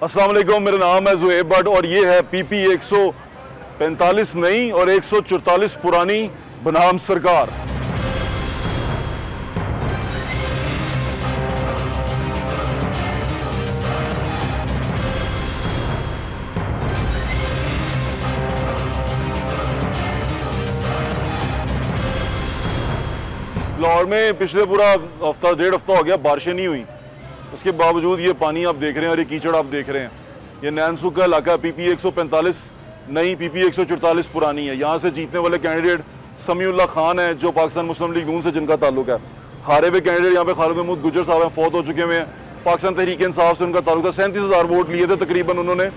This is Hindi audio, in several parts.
अस्सलाम वालेकुम, मेरा नाम है ज़ुहैब भट्ट और ये है PP 145 नई और 144 पुरानी बनाम सरकार। लाहौर में पिछले पूरा हफ्ता डेढ़ हफ्ता हो गया बारिशें नहीं हुई, उसके बावजूद ये पानी आप देख रहे हैं और ये कीचड़ आप देख रहे हैं। ये नैनसुख का इलाका PP 145 नई, PP 144 पुरानी है। यहाँ से जीतने वाले कैंडिडेट समीउल्लाह खान है जो पाकिस्तान मुस्लिम लीग नून से जिनका ताल्लुक है। हारे हुए कैंडिडेट यहाँ पे खालिद महमूद गुजर साहब हैं, फौत हो चुके हुए हैं। पाकिस्तान तहरीक इंसाफ से उनका ताल्लुक है। 37,000 वोट लिए थे तकरीबन उन्होंने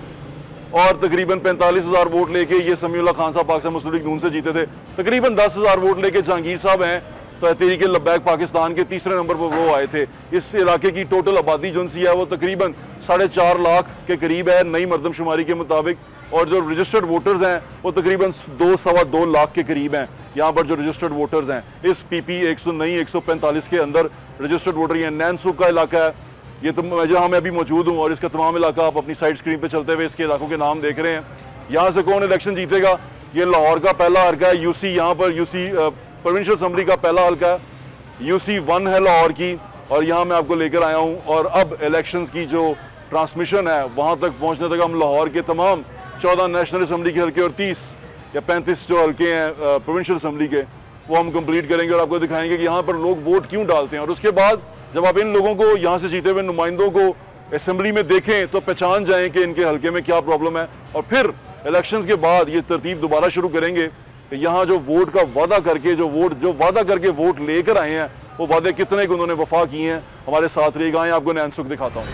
और तकरीबन 45,000 वोट लेके ये समीउल्लाह खान साहब पाकिस्तान मुस्लिम लीग नून से जीते थे। तकरीबन 10,000 वोट लेके जहांगीर साहब हैं तो तहरीक लब्बैक पाकिस्तान के तीसरे नंबर पर वो आए थे। इस इलाके की टोटल आबादी जो सी है वो तकरीबन 4.5 लाख के करीब है नई मरदमशुमारी के मुताबिक, और जो रजिस्टर्ड वोटर्स हैं वो तकरीबन 2-2.25 लाख के करीब हैं। यहाँ पर जो रजिस्टर्ड वोटर्स हैं इस PP 145 के अंदर रजिस्टर्ड वोटर ये नैनसुख का इलाका है। ये तो जहाँ मैं अभी मौजूद हूँ और इसका तमाम इलाका आप अपनी साइड स्क्रीन पर चलते हुए इसके इलाकों के नाम देख रहे हैं। यहाँ से कौन इलेक्शन जीतेगा, ये लाहौर का पहला हल्का है। UC यहाँ पर UC प्रोविंशियल असम्बली का पहला हल्का है, UC 1 है लाहौर की, और यहाँ मैं आपको लेकर आया हूँ। और अब इलेक्शंस की जो ट्रांसमिशन है वहाँ तक पहुँचने तक हम लाहौर के तमाम 14 नेशनल असम्बली के हल्के और 30 या 35 जो हल्के हैं प्रोविंशियल असम्बली के वो हम कंप्लीट करेंगे और आपको दिखाएंगे कि यहाँ पर लोग वोट क्यों डालते हैं। और उसके बाद जब आप इन लोगों को यहाँ से जीते हुए नुमाइंदों को असम्बली में देखें तो पहचान जाएँ कि इनके हल्के में क्या प्रॉब्लम है, और फिर इलेक्शंस के बाद ये तरतीब दोबारा शुरू करेंगे। यहाँ जो वोट का वादा करके जो वादा करके वोट लेकर आए हैं वो वादे कितने को उन्होंने वफा किए हैं। हमारे साथ रहिएगा, आए आपको नैनसुख दिखाता हूँ।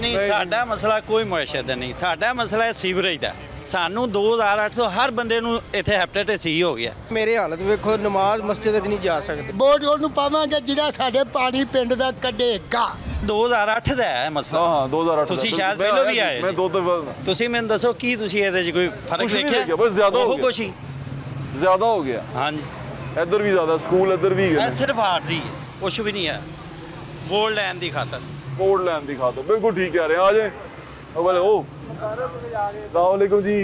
नहीं, साडा मसला कोई मुआशे का नहीं, साडा मसला है सीवरेज का। सानू 2008 तो हर बंदे नूं इत्थे हेपेटाइटिस C हो गया। मेरी हालत वेखो, नमाज मस्जिद नहीं जा सकते। वोट ਉਹਨੂੰ ਪਾਵਾਂਗੇ ਜਿਹੜਾ ਸਾਡੇ ਪਾਣੀ ਪਿੰਡ ਦਾ ਕੱਢੇਗਾ। 2008 ਦਾ ਹੈ ਮਸਲਾ। ਹਾਂ 2008 ਤੁਸੀਂ ਸ਼ਾਇਦ ਪਹਿਲਾਂ ਵੀ ਆਏ। ਮੈਂ 2 ਦਫਾ। ਤੁਸੀਂ ਮੈਨੂੰ ਦੱਸੋ ਕੀ ਤੁਸੀਂ ਇਹਦੇ 'ਚ ਕੋਈ ਫਰਕ ਵੇਖਿਆ? ਬਸ ਜ਼ਿਆਦਾ ਹੋ ਗਿਆ। ਕੁਛ ਹੀ ਜ਼ਿਆਦਾ ਹੋ ਗਿਆ। ਹਾਂਜੀ, ਇੱਧਰ ਵੀ ਜ਼ਿਆਦਾ, ਸਕੂਲ ਇੱਧਰ ਵੀ ਹੈ। ਸਿਰਫ ਆਰਜ਼ੀ ਹੈ, ਕੁਛ ਵੀ ਨਹੀਂ ਹੈ। ਵੋਟ ਲੈਣ ਦੀ ਖਾਤਰ, वोट लैन की खातर बिल्कुल ठीक कह रहे हैं। आ जाए वालेकुम जी,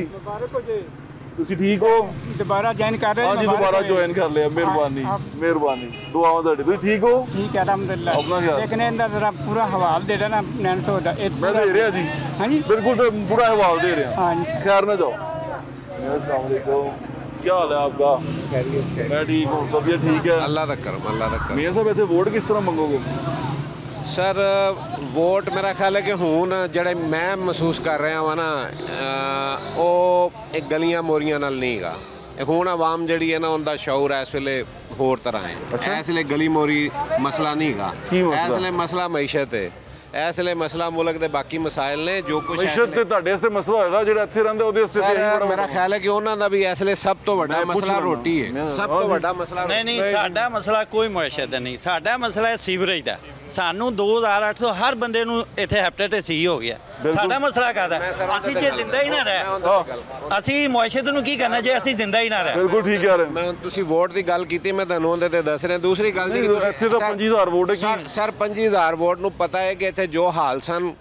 तुसी ठीक हो? दोबारा ज्वाइन कर रहे हैं? हाँ जी, दोबारा ज्वाइन कर लिया। मेहरबानी मेहरबानी, दुआओं दी। तुसी ठीक हो? ठीक है अल्हम्दुलिल्लाह। अपना क्या लेकिन इधर जरा पूरा हवाल दे देना नैनसुख दा। मैं दे रहा जी। हाँ जी, बिल्कुल तो पूरा हवाल दे रहे हैं। हाँ जी, खैर ना जाओ। अस्सलाम वालेकुम, क्या हाल है आपका? मैं ठीक हूँ, तबीयत ठीक है? अल्लाह दा करम, अल्लाह दा करम। मियां साहब इत्थे वोट किस तरह मंगोगे? सर वोट मेरा ख्याल है कि हुण ਜਿਹੜੇ मैं महसूस कर रहा वा ना ਉਹ एक गलियां मोरियां नाल नहीं गा। हुण आवाम ਜਿਹੜੀ है ना उनका शौर है इस वेले होर तरह है। अच्छा, इस वेले गली मोरी मसला नहीं गा। इस वेले मसला मईशत है। इस वेले मसला मुल्क के बाकी मसाइल ने जो कुछ मईशत ते ਤੁਹਾਡੇ ਵਾਸਤੇ ਮਸਲਾ ਹੋਏਗਾ ਜਿਹੜਾ ਇੱਥੇ ਰਹਿੰਦੇ ਉਹਦੇ ਵਾਸਤੇ मेरा ख्याल है कि ਉਹਨਾਂ ਦਾ ਵੀ ਇਸ ਵੇਲੇ ਸਭ ਤੋਂ ਵੱਡਾ ਮਸਲਾ ਰੋਟੀ ਹੈ। ਸਭ ਤੋਂ ਵੱਡਾ ਮਸਲਾ ਨਹੀਂ, ਸਾਡਾ ਮਸਲਾ ਕੋਈ ਮੁਆਸ਼ੇ ਦਾ ਨਹੀਂ। ਸਾਡਾ ਮਸਲਾ ਹੈ ਸੀਵਰੇਜ ਦਾ। ਸਾਨੂੰ 2008 ਤੋਂ ਹਰ ਬੰਦੇ ਨੂੰ ਇੱਥੇ ਹੈਪੇਟਾਈਟਿਸ C ਹੋ ਗਿਆ। ਸਾਡਾ ਮਸਲਾ ਕਾਹਦਾ? ਅਸੀਂ ਜੇ ਜ਼ਿੰਦਾ ਹੀ ਨਾ ਰਹੇ, ਅਸੀਂ ਮੁਆਸ਼ੇ ਨੂੰ ਕੀ ਕਰਨਾ ਜੇ ਅਸੀਂ ਜ਼ਿੰਦਾ ਹੀ ਨਾ ਰਹੇ? ਬਿਲਕੁਲ ਠੀਕ ਕਹਿ ਰਹੇ। ਮੈਂ ਤੁਸੀਂ ਵੋਟ ਦੀ ਗੱਲ ਕੀਤੀ, ਮੈਂ ਤੁਹਾਨੂੰ ਉਹਦੇ ਤੇ ਦੱਸ ਰਿਹਾ। ਦੂਸਰੀ ਗੱਲ ਜਿਹੜੀ ਇੱਥੇ ਤਾਂ 25,000 ਵੋਟ ਹੈ। ਸਰ 25,000 ਵੋਟ ਨੂੰ ਪਤਾ ਹੈ ਕਿ ਇੱਥੇ ਜੋ ਹਾਲ ਸਨ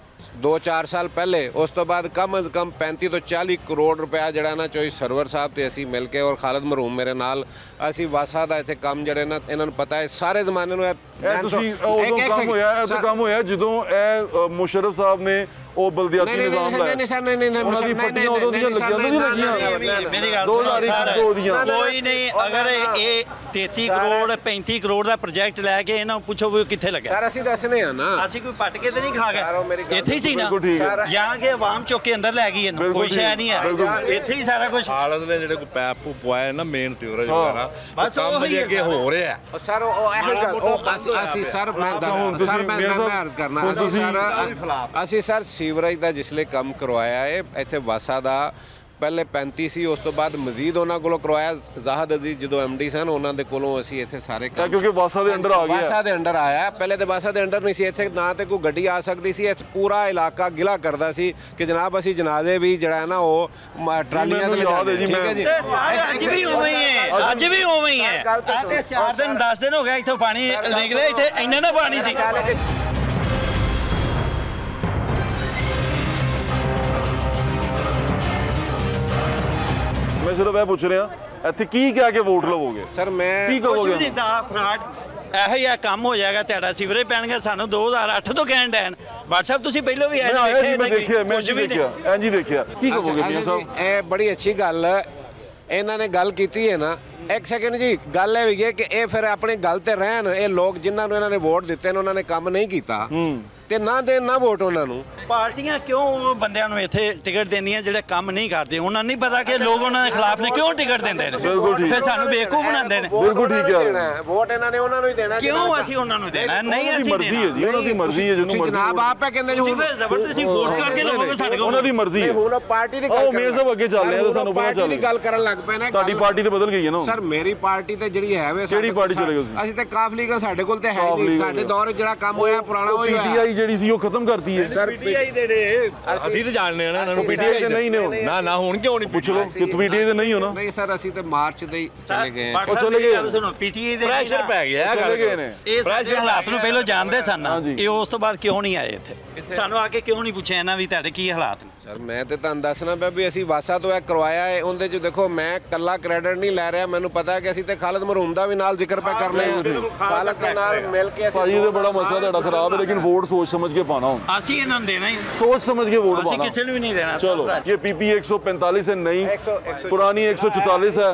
2-4 ਸਾਲ ਪਹਿਲੇ, ਉਸ ਤੋਂ ਬਾਅਦ ਕਮ ਅਜ਼ ਕਮ 35 ਤੋਂ 40 ਕਰੋੜ ਰੁਪਇਆ ਜਿਹੜਾ ਨਾ ਚੋਈ ਸਰਵਰ ਸਾਹਿਬ ਤੇ ਅਸੀਂ ਮਿਲ ਕੇ ਔਰ ਖਾਲਿਦ ਮਰਹੂਮ ਮੇਰੇ ਨਾਲ ਅਸੀਂ ਵਾਸਾ ਦਾ ਇੱਥੇ ਕੰਮ ਜਿਹੜੇ ਨਾ ਇਹਨਾਂ ਨੂੰ ਪਤਾ ਹੈ ਸਾਰੇ ਜ਼ਮਾਨੇ ਨੂੰ। ਇਹ ਤੁਸੀਂ ਉਦੋਂ ਕੰਮ ਹੋਇਆ, ਇਹ ਤਾਂ ਕੰਮ ਹੋਇਆ ਜਦੋਂ ਇਹ ਮੁਸ਼ਰਫ ਸਾਹਿਬ ਨੇ ਉਹ ਬਲਦੀਆਤੀ ਨਿਜ਼ਾਮ ਲਾਇਆ। ਨਹੀਂ ਸਰ, ਨਹੀਂ ਉਹਨਾਂ ਦੀ ਪੱਟੀਆਂ ਉਦੋਂ ਦੀਆਂ ਲੱਗੀਆਂ ਮੇਰੀ ਗੱਲ ਸੁਣੋ ਸਰ, ਕੋਈ ਨਹੀਂ। ਅਗਰ ਇਹ 33 ਕਰੋੜ 35 ਕਰੋੜ ਦਾ ਪ੍ਰੋਜੈਕਟ ਲੈ ਕੇ ਇਹਨਾਂ ਨੂੰ ਪੁੱਛੋ ਵੀ ਕਿੱਥੇ ਲੱਗਾ? ਸਰ ਅਸੀਂ ਦੱਸਨੇ ਆ ਨਾ, ਅਸੀਂ ਕੋਈ ਪੱਟ ਕੇ ਤੇ ਨਹੀਂ ਖਾ ਗਏ। ਇੱਥੇ ਹੀ ਸੀ ਨਾ, ਜਾਂ ਕਿ ਆਵਾਮ ਚੁੱਕ ਕੇ ਅੰਦਰ ਲੈ ਗਈ ਇਹਨੂੰ, ਕੋਈ ਸ਼ੈ ਨਹੀਂ ਹੈ। ਇੱਥੇ ਹੀ ਸਾਰਾ ਕੁਝ ਹਾਲਤ ਨੇ ਜਿਹੜੇ ਕੋਈ ਪੈਪ ਪੂਪ ਪਵਾਏ ਨਾ ਮੇਨ ਸੀਵਰੇਜ ਵਗੈਰਾ, ਬਸ ਕੰਮ ਜੇ ਅੱਗੇ ਹੋ ਰਿਹਾ। ਸਰ ਉਹ ਇਹੋ ਗੱਲ ਅਸੀਂ ਸਰ ਮੈਂ ਅਰਜ਼ ਕਰਨਾ, ਅਸੀਂ ਸਰ ਸੀਵਰੇਜ ਦਾ ਜਿਸਲੇ ਕੰਮ ਕਰਵਾਇਆ ਹੈ ਇੱਥੇ ਵਾਸਾ ਦਾ ਪਹਿਲੇ 35 ਸੀ, ਉਸ ਤੋਂ ਬਾਅਦ ਮਜ਼ੀਦ ਉਹਨਾਂ ਕੋਲੋਂ ਕਰਵਾਇਆ। ਜ਼ਾਹਦ ਅਜ਼ੀਜ਼ ਜਦੋਂ ਐਮਡੀ ਸਨ, ਉਹਨਾਂ ਦੇ ਕੋਲੋਂ ਅਸੀਂ ਇੱਥੇ ਸਾਰੇ ਕੰਮ, ਕਿਉਂਕਿ ਵਾਸਾ ਦੇ ਅੰਡਰ ਆ ਗਿਆ, ਵਾਸਾ ਦੇ ਅੰਡਰ ਆਇਆ। ਪਹਿਲੇ ਤੇ ਵਾਸਾ ਦੇ ਅੰਡਰ ਨਹੀਂ ਸੀ, ਇੱਥੇ ਨਾ ਤੇ ਕੋਈ ਗੱਡੀ ਆ ਸਕਦੀ ਸੀ। ਇਸ ਪੂਰਾ ਇਲਾਕਾ ਗਿਲਾ ਕਰਦਾ ਸੀ ਕਿ ਜਨਾਬ ਅਸੀਂ ਜਨਾਜ਼ੇ ਵੀ ਜਿਹੜਾ ਹੈ ਨਾ ਉਹ ਟਰਾਲੀਆਂ ਤੇ ਲਿਜਾਦੇ। ਠੀਕ ਹੈ ਜੀ, ਅੱਜ ਵੀ ਉਵੇਂ ਹੀ ਹੈ, ਅੱਜ ਵੀ ਉਵੇਂ ਹੀ ਹੈ। 4 ਦਿਨ 10 ਦਿਨ ਹੋ ਗਏ ਇੱਥੋਂ ਪਾਣੀ ਨਿਕਲਿਆ, ਇੱਥੇ ਇੰਨਾ ਨਾ ਪਾਣੀ ਸੀ। ਮੈਂ ਸਿਰਫ ਇਹ ਪੁੱਛ ਰਿਹਾ ਇੱਥੇ ਕੀ ਕਹਿ ਕੇ ਵੋਟ ਲਵੋਗੇ ਸਰ? ਮੈਂ ਕੀ ਕੁਝ ਕਹੋਗੇ? ਨਹੀਂ ਦਾ ਫਰਾਡ ਇਹੋ ਜਿਹਾ ਕੰਮ ਹੋ ਜਾਏਗਾ, ਤੁਹਾਡਾ ਸੀਵਰੇਜ ਪੈਣਗੇ। ਸਾਨੂੰ 2008 ਤੋਂ ਕਹਿਣ ਡੈਨ WhatsApp ਤੁਸੀਂ ਪਹਿਲਾਂ ਵੀ ਮੈਂ ਆਇਆ ਸੀ, ਮੈਂ ਦੇਖਿਆ, ਮੈਂ ਕੁਝ ਵੀ ਦੇਖਿਆ, ਇੰਜ ਹੀ ਦੇਖਿਆ। ਕੀ ਕਹੋਗੇ ਮੀਆਂ ਸਾਹਿਬ? ਇਹ ਬੜੀ ਅੱਛੀ ਗੱਲ ਇਹਨਾਂ ਨੇ ਗੱਲ ਕੀਤੀ ਹੈ ਨਾ। ਇੱਕ ਸੈਕਿੰਡ ਜੀ, ਗੱਲ ਇਹ ਵੀ ਹੈ ਕਿ ਇਹ ਫਿਰ ਆਪਣੀ ਗੱਲ ਤੇ ਰਹਿਣ। ਇਹ ਲੋਕ ਜਿਨ੍ਹਾਂ ਨੂੰ ਇਹਨਾਂ ਨੇ ਵੋਟ ਦਿੱਤੇ ਨੇ ਉਹਨਾਂ ਨੇ ਕੰਮ ਨਹੀਂ ਕੀਤਾ ਤੇ ਨਾ ਦੇਣ ਨਾ ਵੋਟ ਉਹਨਾਂ ਨੂੰ। ਪਾਰਟੀਆਂ ਕਿਉਂ ਉਹ ਬੰਦਿਆਂ ਨੂੰ ਇੱਥੇ ਟਿਕਟ ਦਿੰਦੀਆਂ ਜਿਹੜੇ ਕੰਮ ਨਹੀਂ ਕਰਦੇ? ਉਹਨਾਂ ਨੂੰ ਨਹੀਂ ਪਤਾ ਕਿ ਲੋਕ ਉਹਨਾਂ ਦੇ ਖਿਲਾਫ ਨੇ, ਕਿਉਂ ਟਿਕਟ ਦਿੰਦੇ ਨੇ? ਫਿਰ ਸਾਨੂੰ ਬੇਵਕੂਫ ਬਣਾਉਂਦੇ ਨੇ। ਬਿਲਕੁਲ ਠੀਕ ਹੈ, ਵੋਟ ਇਹਨਾਂ ਨੇ ਉਹਨਾਂ ਨੂੰ ਹੀ ਦੇਣਾ। ਕਿਉਂ ਅਸੀਂ ਉਹਨਾਂ ਨੂੰ ਦੇਣਾ? ਨਹੀਂ ਅਸੀਂ ਮਰਜ਼ੀ ਹੈ ਜੀ, ਉਹਨਾਂ ਦੀ ਮਰਜ਼ੀ ਹੈ। ਜਿਹਨੂੰ ਮਰਜ਼ੀ ਜਨਾਬ ਆਪ ਹੈ ਕਹਿੰਦੇ ਜੀ ਹੁਣ ਜ਼ਬਰਦਸਤੀ ਫੋਰਸ ਕਰਕੇ ਲਵੋਗੇ ਸਾਡੇ ਕੋਲ। ਉਹਨਾਂ ਦੀ ਮਰਜ਼ੀ ਹੈ। ਹੁਣ ਪਾਰਟੀ ਦੀ ਉਹ ਮੀਆਂ ਸਾਹਿਬ ਅੱਗੇ ਚੱਲ ਰਹੇ ਆ ਤਾਂ ਸਾਨੂੰ ਪਤਾ ਚੱਲ ਦੀ ਗੱਲ ਕਰਨ ਲੱਗ ਪਏ ਨੇ। ਤੁਹਾਡੀ ਪਾਰਟੀ ਤੇ ਬਦਲ ਗਈ ਹੈ ਨਾ ਸਰ? ਮੇਰੀ ਪਾਰਟੀ ਤੇ ਜਿਹੜੀ ਹੈ ਵੇ, ਕਿਹੜੀ ਪਾਰਟੀ ਚਲੇ ਗਏ ਤੁਸੀਂ? ਅਸੀਂ ਤੇ ਕਾਫਲੀ ਦਾ ਸਾਡੇ ਕੋਲ ਤੇ ਹੈ ਨਹੀਂ। ਸਾਡੇ ਦੌਰ ਜਿਹੜਾ ਕੰਮ ਹੋਇਆ ਪੁਰਾਣਾ ਹੋਇਆ। ਪੀਟੀਆਈ ਜਿਹੜੀ ਸੀ ਉਹ ਖਤਮ ਕਰਤੀ ਹੈ ਸਰ ਪੀਟੀਆਈ ਦੇ ਨੇ ਅਸੀਂ ਤਾਂ ਜਾਣਦੇ ਆ ਨਾ ਇਹਨਾਂ ਨੂੰ। ਪੀਟੀਆਈ ਤੇ ਨਹੀਂ ਨੇ ਨਾ ਨਾ ਹੁਣ ਕਿਉਂ ਨਹੀਂ ਪੁੱਛ ਲਓ ਕਿ ਪੀਟੀਆਈ ਤੇ ਨਹੀਂ ਹੋ ਨਾ। ਨਹੀਂ ਸਰ, ਅਸੀਂ ਤੇ ਮਾਰਚ ਦੇ ਹੀ ਚਲੇ ਗਏ। ਉਹ ਚਲੇ ਗਏ। ਸੁਣੋ ਪੀਟੀਆਈ ਦੇ ਪ੍ਰੈਸ਼ਰ ਪੈ ਗਿਆ ਚਲੇ ਗਏ ਨੇ। ਇਹ ਸਾਡੇ ਹਾਲਾਤ ਨੂੰ ਪਹਿਲਾਂ ਜਾਣਦੇ ਸਨ, ਹਾਂਜੀ। ਇਹ ਉਸ ਤੋਂ ਬਾਅਦ ਕਿਉਂ ਨਹੀਂ ਆਏ ਇੱਥੇ? ਸਾਨੂੰ ਆ ਕੇ ਕਿਉਂ ਨਹੀਂ ਪੁੱਛਿਆ ਇਹਨਾਂ ਵੀ ਤੁਹਾਡੇ ਕੀ ਹਾਲਾਤ ਨੇ? ਸਰ ਮੈਂ ਤੇ ਤੁਹਾਨੂੰ ਦੱਸਣਾ ਪਿਆ ਵੀ ਅਸੀਂ ਵਾਸਾ ਤੋਂ ਇਹ ਕਰਵਾਇਆ ਹੈ। ਉਹਦੇ 'ਚ ਦੇਖੋ ਮੈਂ ਕੱਲਾ ਕ੍ਰੈਡਿਟ ਨਹੀਂ ਲੈ ਰਿਹਾ। ਮੈਨੂੰ ਪਤਾ ਹੈ ਕਿ ਅਸੀਂ ਤੇ ਖਾਲਦ ਮਰਹੂਮ ਦਾ ਵੀ ਨਾਲ ਜ਼ਿਕਰ ਪੈ ਕਰਨੇ ਆ। ਖਾਲਦ ਦੇ ਨਾਲ ਮਿਲ ਕੇ ਅਸੀਂ ਭਾਜੀ ਇਹ ਬੜਾ ਮਸਲਾ ਤੁਹਾਡਾ ਖਰਾਬ ਹੈ, ਲੇਕਿਨ ਵੋਟ ਸੋਚ ਸਮਝ ਕੇ ਪਾਣਾ ਹੁਣ। ਅਸੀਂ ਇਹਨਾਂ ਨੂੰ ਦੇਣਾ ਹੀ सोच समझ के वोट ਅਸੀਂ पाना। ਕਿਸੇ ਨੂੰ ਵੀ ਨਹੀਂ ਦੇਣਾ। चलो ये पीपी 145 है, नई पुरानी 144 है।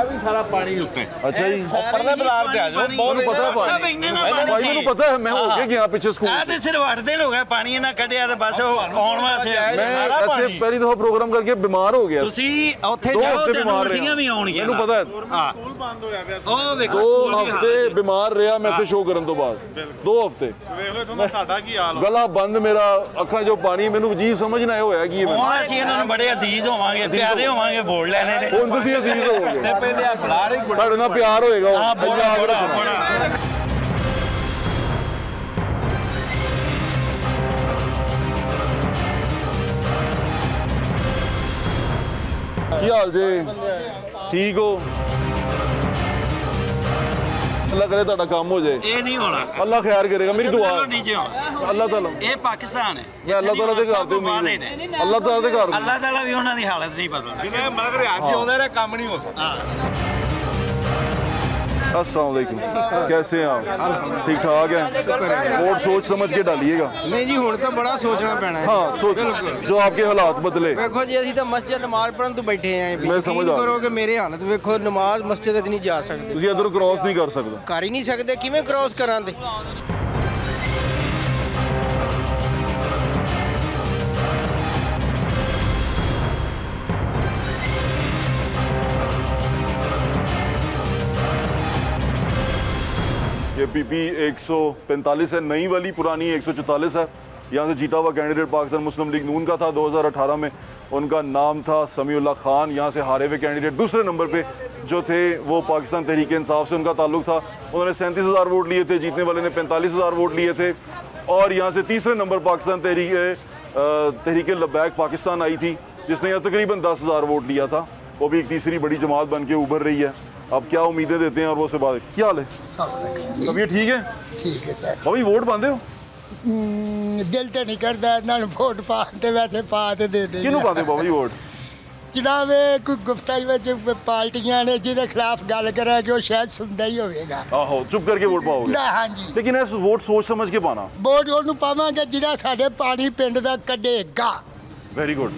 ਵੀ ਸਾਰਾ ਪਾਣੀ ਉੱਤੇ अच्छा जी, ਪਰਲੇ ਬਲਾਰ ਤੇ ਆ ਜਾਓ। ਬਹੁਤ पता है ਸਭ भाई, ਇੰਨੇ ਨਾ ਪਾਣੀ भाई ਸੀ। मैंने पता है, मैं हो के गया पीछे स्कूल। ਆ ਤੇ ਸਿਰਫ 8 ਦਿਨ ਹੋ ਗਏ ਪਾਣੀ ਇਹਨਾਂ ਕੱਢਿਆ ਤੇ ਬਸ ਆਉਣ ਵਾਸਤੇ। मैं ਇੱਥੇ ਪਹਿਲੀ ਦਫਾ ਪ੍ਰੋਗਰਾਮ ਕਰਕੇ ਬਿਮਾਰ ਹੋ ਗਿਆ। ਤੁਸੀਂ ਉੱਥੇ 2 ਜਾਓ ਹਫ਼ਤੇ ਤੇ ਬਿਮਾਰ ਉਲਟੀਆਂ ਵੀ ਆਉਣਗੀਆਂ। ਮੈਨੂੰ ਪਤਾ ਹੈ। ਹਾਂ ਸਕੂਲ ਬੰਦ ਹੋਇਆ ਪਿਆ। ਉਹ ਵੇਖੋ 2 ਹਫ਼ਤੇ ਬਿਮਾਰ ਰਿਹਾ ਮੈਂ ਇੱਥੇ ਸ਼ੋਅ ਕਰਨ ਤੋਂ ਬਾਅਦ। 2 ਹਫ਼ਤੇ ਵੇਖ ਲਓ ਤੁਹਾਨੂੰ ਸਾਡਾ ਕੀ ਹਾਲ ਗਲਾ ਬੰਦ, ਮੇਰਾ ਅੱਖਾਂ 'ਚੋਂ ਪਾਣੀ। ਮੈਨੂੰ ਅਜੀਬ ਸਮਝ ਨਾ ਆਇਆ ਹੋਇਆ ਕੀ ਹੈ। ਹੁਣ ਅਸੀਂ ਇਹਨਾਂ ਨੂੰ ਬੜੇ ਅਜ਼ੀਜ਼ ਹੋਵਾਂਗੇ, ਪਿਆਰੇ ਹੋਵਾਂਗੇ, ਵੋਟ ਲੈਣੇ ਨੇ। ਹੁਣ ਤੁਸੀਂ ਅਜ਼ੀਜ਼ ਹੋਵੋਗੇ, ਪਹਿਲੇ ਆ ਬਲਾਰ ਹੀ ਤੁਹਾਡੇ ਨਾਲ ਪਿਆਰ ਹੋਏਗਾ। ਹਾਂ ਬੜਾ ਬੜਾ ਬੜਾ। ਕੀ ਹਾਲ ਜੇ? ਠੀਕ ਹੋ? ਅੱਲਾਹ ਕਰੇ ਤੁਹਾਡਾ ਕੰਮ ਹੋ ਜਾਏ। ਇਹ ਨਹੀਂ ਹੋਣਾ। ਅੱਲਾਹ ਖੈਰ ਕਰੇਗਾ, ਮੇਰੀ ਦੁਆ ਹੈ। ਨੀਚੇ ਹੋਣਾ। ਅੱਲਾਹ ਤਾਲਾ, ਇਹ ਪਾਕਿਸਤਾਨ ਹੈ। ਮੈਂ ਅੱਲਾਹ ਤਾਲਾ ਦੇ ਘਰ ਤੇ ਉਮੀਦ ਹੈ। ਅੱਲਾਹ ਤਾਲਾ ਦੇ ਘਰ। ਅੱਲਾਹ ਤਾਲਾ ਵੀ ਉਹਨਾਂ ਦੀ ਹਾਲਤ ਨਹੀਂ ਬਦਲਦਾ। ਜਿਵੇਂ ਮਗਰ ਅੱਜ ਆਉਂਦਾ ਰਿਹਾ ਕੰਮ ਨਹੀਂ ਹੋ ਸਕਦਾ। अस्सलाम वालेकुम, कैसे हैं आप? ठीक ठाक हैं? वोट सोच समझ के डालिएगा। ਨਹੀਂ ਜੀ, ਹੁਣ ਤਾਂ ਬੜਾ ਸੋਚਣਾ ਪੈਣਾ ਹੈ। हाँ सोच, जो आपके हालात बदले। ਵੇਖੋ ਜੀ, ਅਸੀਂ ਤਾਂ ਮਸਜਿਦ ਨਮਾਜ਼ ਪੜਨ ਤੋਂ ਬੈਠੇ ਆਂ। ਮੈਂ ਸਮਝ ਆ ਗਿਆ। ਕਰੋ ਕਿ ਮੇਰੇ ਹਾਲਤ ਵੇਖੋ, ਨਮਾਜ਼ ਮਸਜਿਦ 'ਚ ਨਹੀਂ ਜਾ ਸਕਦੇ। ਤੁਸੀਂ ਇਧਰੋਂ ਕ੍ਰਾਸ ਨਹੀਂ ਕਰ ਸਕਦਾ। ਕਰ ਹੀ ਨਹੀਂ ਸਕਦੇ, ਕਿਵੇਂ ਕ੍ਰਾਸ ਕਰਾਂ ਤੇ? ये पीपी 145 है, नई वाली, पुरानी 144 है। यहाँ से जीता हुआ कैंडिडेट पाकिस्तान मुस्लिम लीग नून का था 2018 में। उनका नाम था समीउल्लाह खान। यहाँ से हारे हुए कैंडिडेट दूसरे नंबर पे जो थे वो पाकिस्तान तहरीक इंसाफ से उनका ताल्लुक था। उन्होंने 37,000 वोट लिए थे, जीतने वाले ने 45,000 वोट लिए थे। और यहाँ से तीसरे नंबर पाकिस्तान तहरीक लब्बैक पाकिस्तान आई थी, जिसने यहाँ तकरीबन 10,000 वोट लिया था। वो भी एक तीसरी बड़ी जमात बन के उभर रही है। अब क्या उम्मीदें देते हैं और वो से बात। क्या हाल है? तबीयत ठीक है? ਠੀਕ ਹੈ ਸਰ। भाभी वोट पाते हो? ਦਿਲ ਤੇ ਨਹੀਂ ਕਰਦਾ ਇਹਨਾਂ ਨੂੰ ਵੋਟ ਪਾਉਣ ਤੇ, ਵੈਸੇ ਪਾ ਤੇ ਦੇ ਦੇ। ਕਿਹਨੂੰ ਪਾते हो बाबा जी वोट? ਜਨਾਬ ਇਹ ਕੋਈ ਗੁਫ਼ਤਗੂ ਵਿੱਚ ਪਾਰਟੀਆਂ ਨੇ ਜਿਹਦੇ ਖਿਲਾਫ ਗੱਲ ਕਰਾਂਗੇ ਉਹ ਸ਼ਾਇਦ ਸੁਣਦਾ ਹੀ ਹੋਵੇਗਾ। आहो, चुप करके वोट पाओगे? ਨਾ ਹਾਂਜੀ, लेकिन ऐसा वोट सोच समझ के पाना। ਵੋਟ ਉਹਨੂੰ ਪਾਵਾਂਗੇ ਜਿਹੜਾ ਸਾਡੇ ਪਾਣੀ ਪਿੰਡ ਦਾ ਕੱਢੇਗਾ। Very good.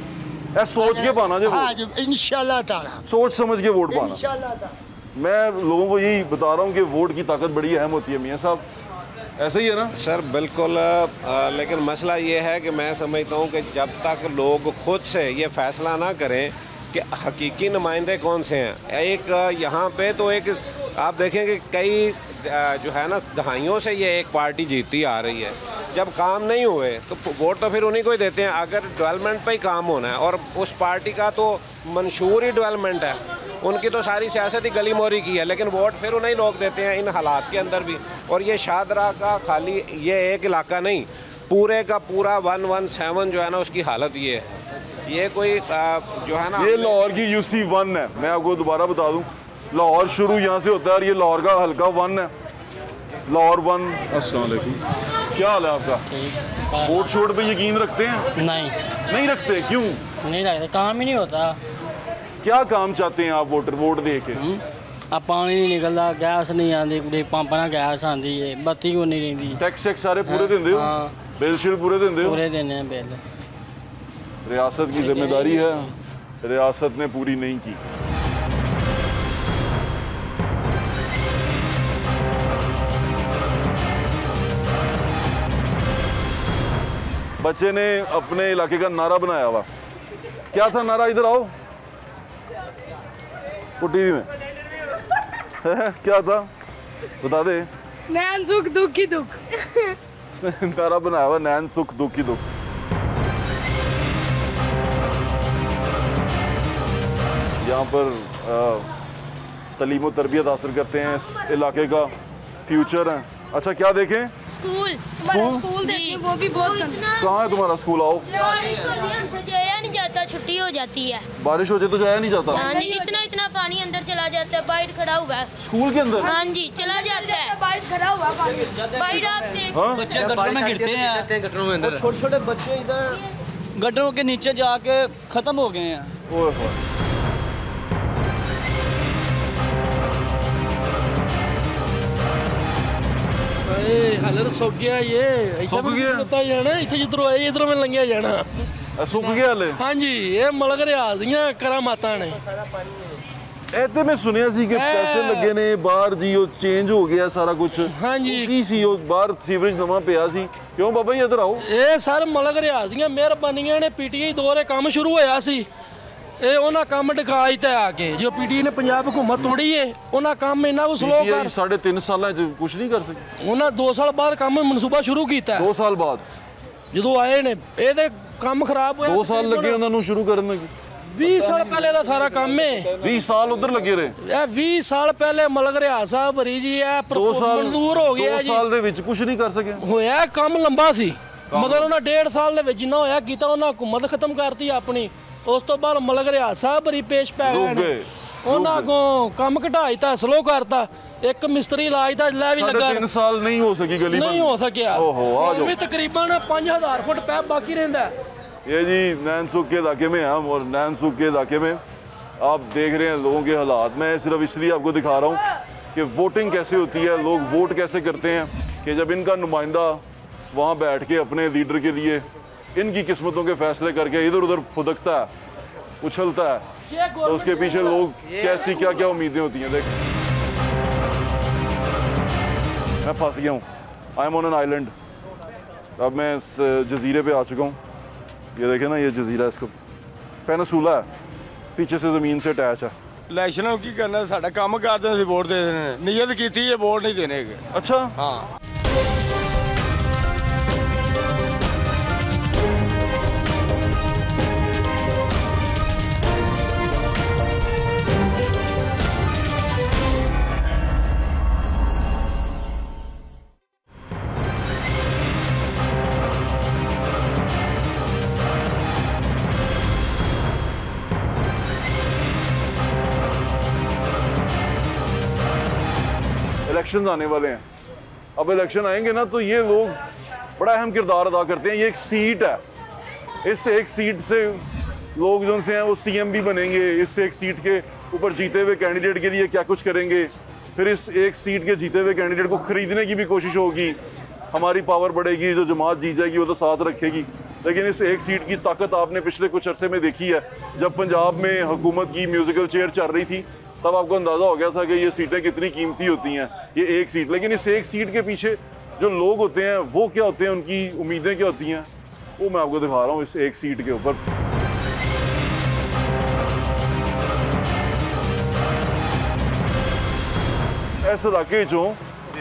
ऐसा सोच के पाना जो ਹਾਂ ਜੀ, ਇਨਸ਼ਾਅੱਲਾ ਤਾਲਾ। सोच समझ के वोट पाना। ਇਨਸ਼ਾਅੱਲਾ ਤਾਲਾ। मैं लोगों को यही बता रहा हूँ कि वोट की ताकत बड़ी अहम होती है। मियाँ साहब ऐसा ही है ना? सर बिल्कुल, लेकिन मसला ये है कि मैं समझता हूँ कि जब तक लोग खुद से ये फैसला ना करें कि हकीकी नुमाइंदे कौन से हैं। एक यहाँ पे तो एक आप देखें कि कई जो है ना दहाइयों से ये एक पार्टी जीतती आ रही है, जब काम नहीं हुए तो वोट तो फिर उन्हीं को ही देते हैं। अगर डेवलपमेंट पे ही काम होना है, और उस पार्टी का तो मंशूर ही डेवलपमेंट है, उनकी तो सारी सियासत ही गली मोरी की है, लेकिन वोट फिर उन्हें लोग देते हैं इन हालात के अंदर भी। और ये शाहदरा का खाली ये एक इलाका नहीं, पूरे का पूरा 117 जो है ना उसकी हालत ये है। ये कोई जो है ना, ये लाहौर की UC 1 है। मैं आपको दोबारा बता दूं, लाहौर शुरू यहाँ से होता है और ये लाहौर का हल्का 1 है, लाहौर 1। अस्सलाम वालेकुम, क्या हाल है आपका? वोट शोट पे यकीन रखते हैं? नहीं रखते। क्यों नहीं रखते? काम ही नहीं होता। क्या काम चाहते हैं आप वोट दे के? अब पानी नहीं निकलता, गैस नहीं आती, पंप ना गैस आती है, बत्ती को नहीं रही। टैक्स सारे पूरे देंदे हो? बिल शिल पूरे देंदे हो? पूरे देने हैं बिल। रियासत की जिम्मेदारी है, रियासत ने पूरी नहीं की। बच्चे ने अपने इलाके का नारा बनाया हुआ, क्या था नारा? इधर आओ, वो टीवी में क्या था बता दे। नैन सुख दुख की दुख। नारा बनाया हुआ, नैन सुख दुख की दुख। यहाँ पर तलीम व तरबियत हासिल करते हैं, इस इलाके का फ्यूचर है। अच्छा क्या देखें? स्कूल देखिए, वो भी बहुत कहाँ है तुम्हारा स्कूल? आओ। हमसे जाया नहीं जाता, छुट्टी हो जाती है। बारिश हो जाए तो जाया नहीं जाता? हाँ जी, इतना पानी अंदर चला जाता है, बाइट खड़ा हुआ है स्कूल के अंदर। हाँ जी, चला जाता है, बाइट खड़ा हुआ पानी। बाइट आप देख, बच्चे गड्ढों में गिरते हैं, गड्ढों में अंदर छोटे छोटे बच्चे इधर गड्ढों के नीचे जाके खत्म हो गए हैं। ओए होए। हालत सुक गया, ये सुक गया? पता जाना इथे जिधरों आए इधरों में लंघिया जाना। सुक गया हले? हाँ जी, ये मलक रियाज दियां करामातां ने। ऐते में सुनिया सी कि पैसे लगे ने बाहर जी, वो चेंज हो गया सारा कुछ। हाँ जी, की सी वो बाहर सीवरेज नवा पिया सी। क्यों बाबा जी इधर आओ। ये सर मलक रियाज दियां मेहरबानियां ने। PTI दौरे काम शुरू होया सी, ਇਹ ਉਹਨਾਂ ਕੰਮ ਦਿਖਾਈ ਤੇ ਆ ਕੇ ਜੋ PTI ਨੇ ਪੰਜਾਬ ਹਕੂਮਤ ਤੋੜੀ ਏ, ਉਹਨਾਂ ਕੰਮ ਇਹਨਾਂ ਨੂੰ ਸਲੋ ਕਰ 3.5 ਸਾਲਾਂ ਚ ਕੁਝ ਨਹੀਂ ਕਰ ਸਕੇ। ਉਹਨਾਂ 2 ਸਾਲ ਬਾਅਦ ਕੰਮ ਮਨਸੂਬਾ ਸ਼ੁਰੂ ਕੀਤਾ। 2 ਸਾਲ ਬਾਅਦ ਜਦੋਂ ਆਏ ਨੇ ਇਹਦੇ ਕੰਮ ਖਰਾਬ ਹੋਇਆ। 2 ਸਾਲ ਲੱਗੇ ਉਹਨਾਂ ਨੂੰ ਸ਼ੁਰੂ ਕਰਨ ਨੂੰ। 20 ਸਾਲ ਪਹਿਲੇ ਦਾ ਸਾਰਾ ਕੰਮ ਏ। 20 ਸਾਲ ਉਧਰ ਲੱਗੇ ਰਹੇ। ਇਹ 20 ਸਾਲ ਪਹਿਲੇ ਮਲਕ ਰਿਆਜ਼ ਸਾਹਿਬ ਹਰੀ ਜੀ ਇਹ ਮਨਜ਼ੂਰ ਹੋ ਗਿਆ ਜੀ। 2 ਸਾਲ ਦੇ ਵਿੱਚ ਕੁਝ ਨਹੀਂ ਕਰ ਸਕੇ। ਹੋਇਆ ਕੰਮ ਲੰਬਾ ਸੀ, ਮਗਰ ਉਹਨਾਂ 1.5 ਸਾਲ ਦੇ ਵਿੱਚ ਜਿੰਨਾ ਹੋਇਆ ਕੀਤਾ, ਉਹਨਾਂ ਹਕੂਮਤ ਖਤਮ ਕਰਤੀ ਆਪਣੀ। ਉਸ ਤੋਂ ਬਾਅਦ ਮਲਕ ਰਿਆਜ਼ ਸਾਹਿਬ ਹਰੀ ਪੇਸ਼ ਪੈ ਗਏ ਨੇ, ਉਹਨਾਂ ਅੱਗੋਂ ਕੰਮ ਘਟਾਈਤਾ, ਸਲੋ ਕਰਤਾ। ਇੱਕ ਮਿਸਤਰੀ ਇਲਾਜ ਦਾ ਲੈ ਵੀ ਲੱਗਾ। 3 ਸਾਲ ਨਹੀਂ ਹੋ ਸਕੀ ਗਲੀ ਨਹੀਂ ਹੋ ਸਕਿਆ। ਓਹੋ ਆ ਜਾਓ। ਵੀ ਤਕਰੀਬਨ 5000 फुट पैप बाकी रहता है। ये जी नैन सुख के इलाके में हम, और नैन सुख के इलाके में आप देख रहे हैं लोगों के हालात। मैं सिर्फ इसलिए आपको दिखा रहा हूँ कि वोटिंग कैसे होती है, लोग वोट कैसे करते हैं, कि जब इनका नुमाइंदा वहाँ बैठ के अपने लीडर के लिए इनकी किस्मतों के फैसले करके इधर उधर फुदकता है, उछलता है, तो उसके पीछे लोग कैसी क्या क्या उम्मीदें होती हैं। देख मैं फंस गया हूँ, I am on an island. अब मैं इस जजीरे पे आ चुका हूँ। ये देखें ना, ये जजीरा है, इसको पेनिसुला है, पीछे से ज़मीन से अटैच है। इलेक्शन की करना साडा काम करते हैं, वोट दे देने, नीयत की थी ये वोट नहीं देने के। अच्छा हाँ, इलेक्शन आने वाले हैं। अब इलेक्शन आएंगे ना, तो ये लोग बड़ा अहम किरदार अदा करते हैं। ये एक सीट है, इस एक सीट से लोग जो से हैं वो CM भी बनेंगे। इस एक सीट के ऊपर जीते हुए कैंडिडेट के लिए क्या कुछ करेंगे, फिर इस एक सीट के जीते हुए कैंडिडेट को ख़रीदने की भी कोशिश होगी। हमारी पावर बढ़ेगी, जो जमात जीत जाएगी वो तो साथ रखेगी। लेकिन इस एक सीट की ताकत आपने पिछले कुछ अरसे में देखी है। जब पंजाब में हुकूमत की म्यूज़िकल चेयर चल रही थी, तब आपको अंदाज़ा हो गया था कि ये सीटें कितनी कीमती होती हैं, ये एक सीट। लेकिन इस एक सीट के पीछे जो लोग होते हैं वो क्या होते हैं, उनकी उम्मीदें क्या होती हैं, वो मैं आपको दिखा रहा हूँ इस एक सीट के ऊपर। इस इलाके चो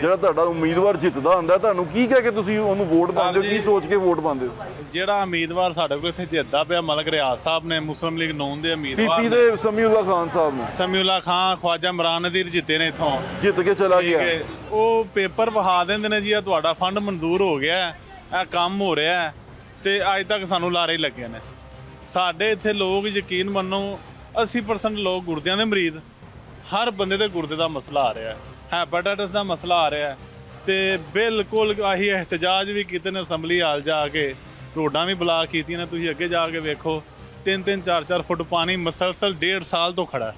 ਜਿਹੜਾ ਤੁਹਾਡਾ ਉਮੀਦਵਾਰ ਜਿੱਤਦਾ ਹੁੰਦਾ ਤੁਹਾਨੂੰ ਕੀ ਕਹਿ ਕੇ ਤੁਸੀਂ ਉਹਨੂੰ ਵੋਟ ਪਾਉਂਦੇ ਹੋ, ਕੀ ਸੋਚ ਕੇ ਵੋਟ ਪਾਉਂਦੇ ਹੋ? ਜਿਹੜਾ ਉਮੀਦਵਾਰ ਸਾਡੇ ਕੋਲ ਇੱਥੇ ਜਿੱਤਦਾ ਪਿਆ ਮਲਕ ਰਿਆਜ਼ ਸਾਹਿਬ ਨੇ, ਮੁਸਲਿਮ ਲੀਗ ਨੂਨ ਦੇ ਉਮੀਦਵਾਰ ਪੀਪੀ ਦੇ ਸਮੀਉल्ला ਖਾਨ ਸਾਹਿਬ ਨੇ, ਸਮੀਉल्ला ਖਾਨ, ਖਵਾਜਾ ਇਮਰਾਨ ਨਜ਼ੀਰ ਜਿੱਤੇ ਨੇ ਇੱਥੋਂ, ਜਿੱਤ ਕੇ ਚਲਾ ਗਿਆ। ਉਹ ਪੇਪਰ ਵਹਾ ਦਿੰਦੇ ਨੇ ਜੀ ਇਹ ਤੁਹਾਡਾ ਫੰਡ ਮਨਜ਼ੂਰ ਹੋ ਗਿਆ, ਇਹ ਕੰਮ ਹੋ ਰਿਹਾ, ਤੇ ਅੱਜ ਤੱਕ ਸਾਨੂੰ ਲਾਰੇ ਹੀ ਲੱਗੇ ਨੇ। ਸਾਡੇ ਇੱਥੇ ਲੋਕ ਯਕੀਨ ਮੰਨੋ 80% ਲੋਕ ਗੁਰਦਿਆਂ ਦੇ ਮਰੀਜ਼, ਹਰ ਬੰਦੇ ਦੇ ਗੁਰਦੇ ਦਾ ਮਸਲਾ ਆ ਰਿਹਾ ਹੈ, ਹੈਪੇਟਾਈਟਸ ਦਾ ਮਸਲਾ ਆ ਰਿਹਾ ਹੈ, ਤੇ ਬਿਲਕੁਲ ਆਹੀ ਇhtਜਾਜ ਵੀ ਕੀਤੇ ਨੇ ਅਸੈਂਬਲੀ ਹਾਲ ਜਾ ਕੇ, ਰੋਡਾਂ ਵੀ ਬਲਾਕ ਕੀਤੀਆਂ ਨੇ। ਤੁਸੀਂ ਅੱਗੇ ਜਾ ਕੇ ਵੇਖੋ 3-3 4-4 ਫੁੱਟ ਪਾਣੀ ਮਸਲਸਲ 1.5 ਸਾਲ ਤੋਂ ਖੜਾ ਹੈ।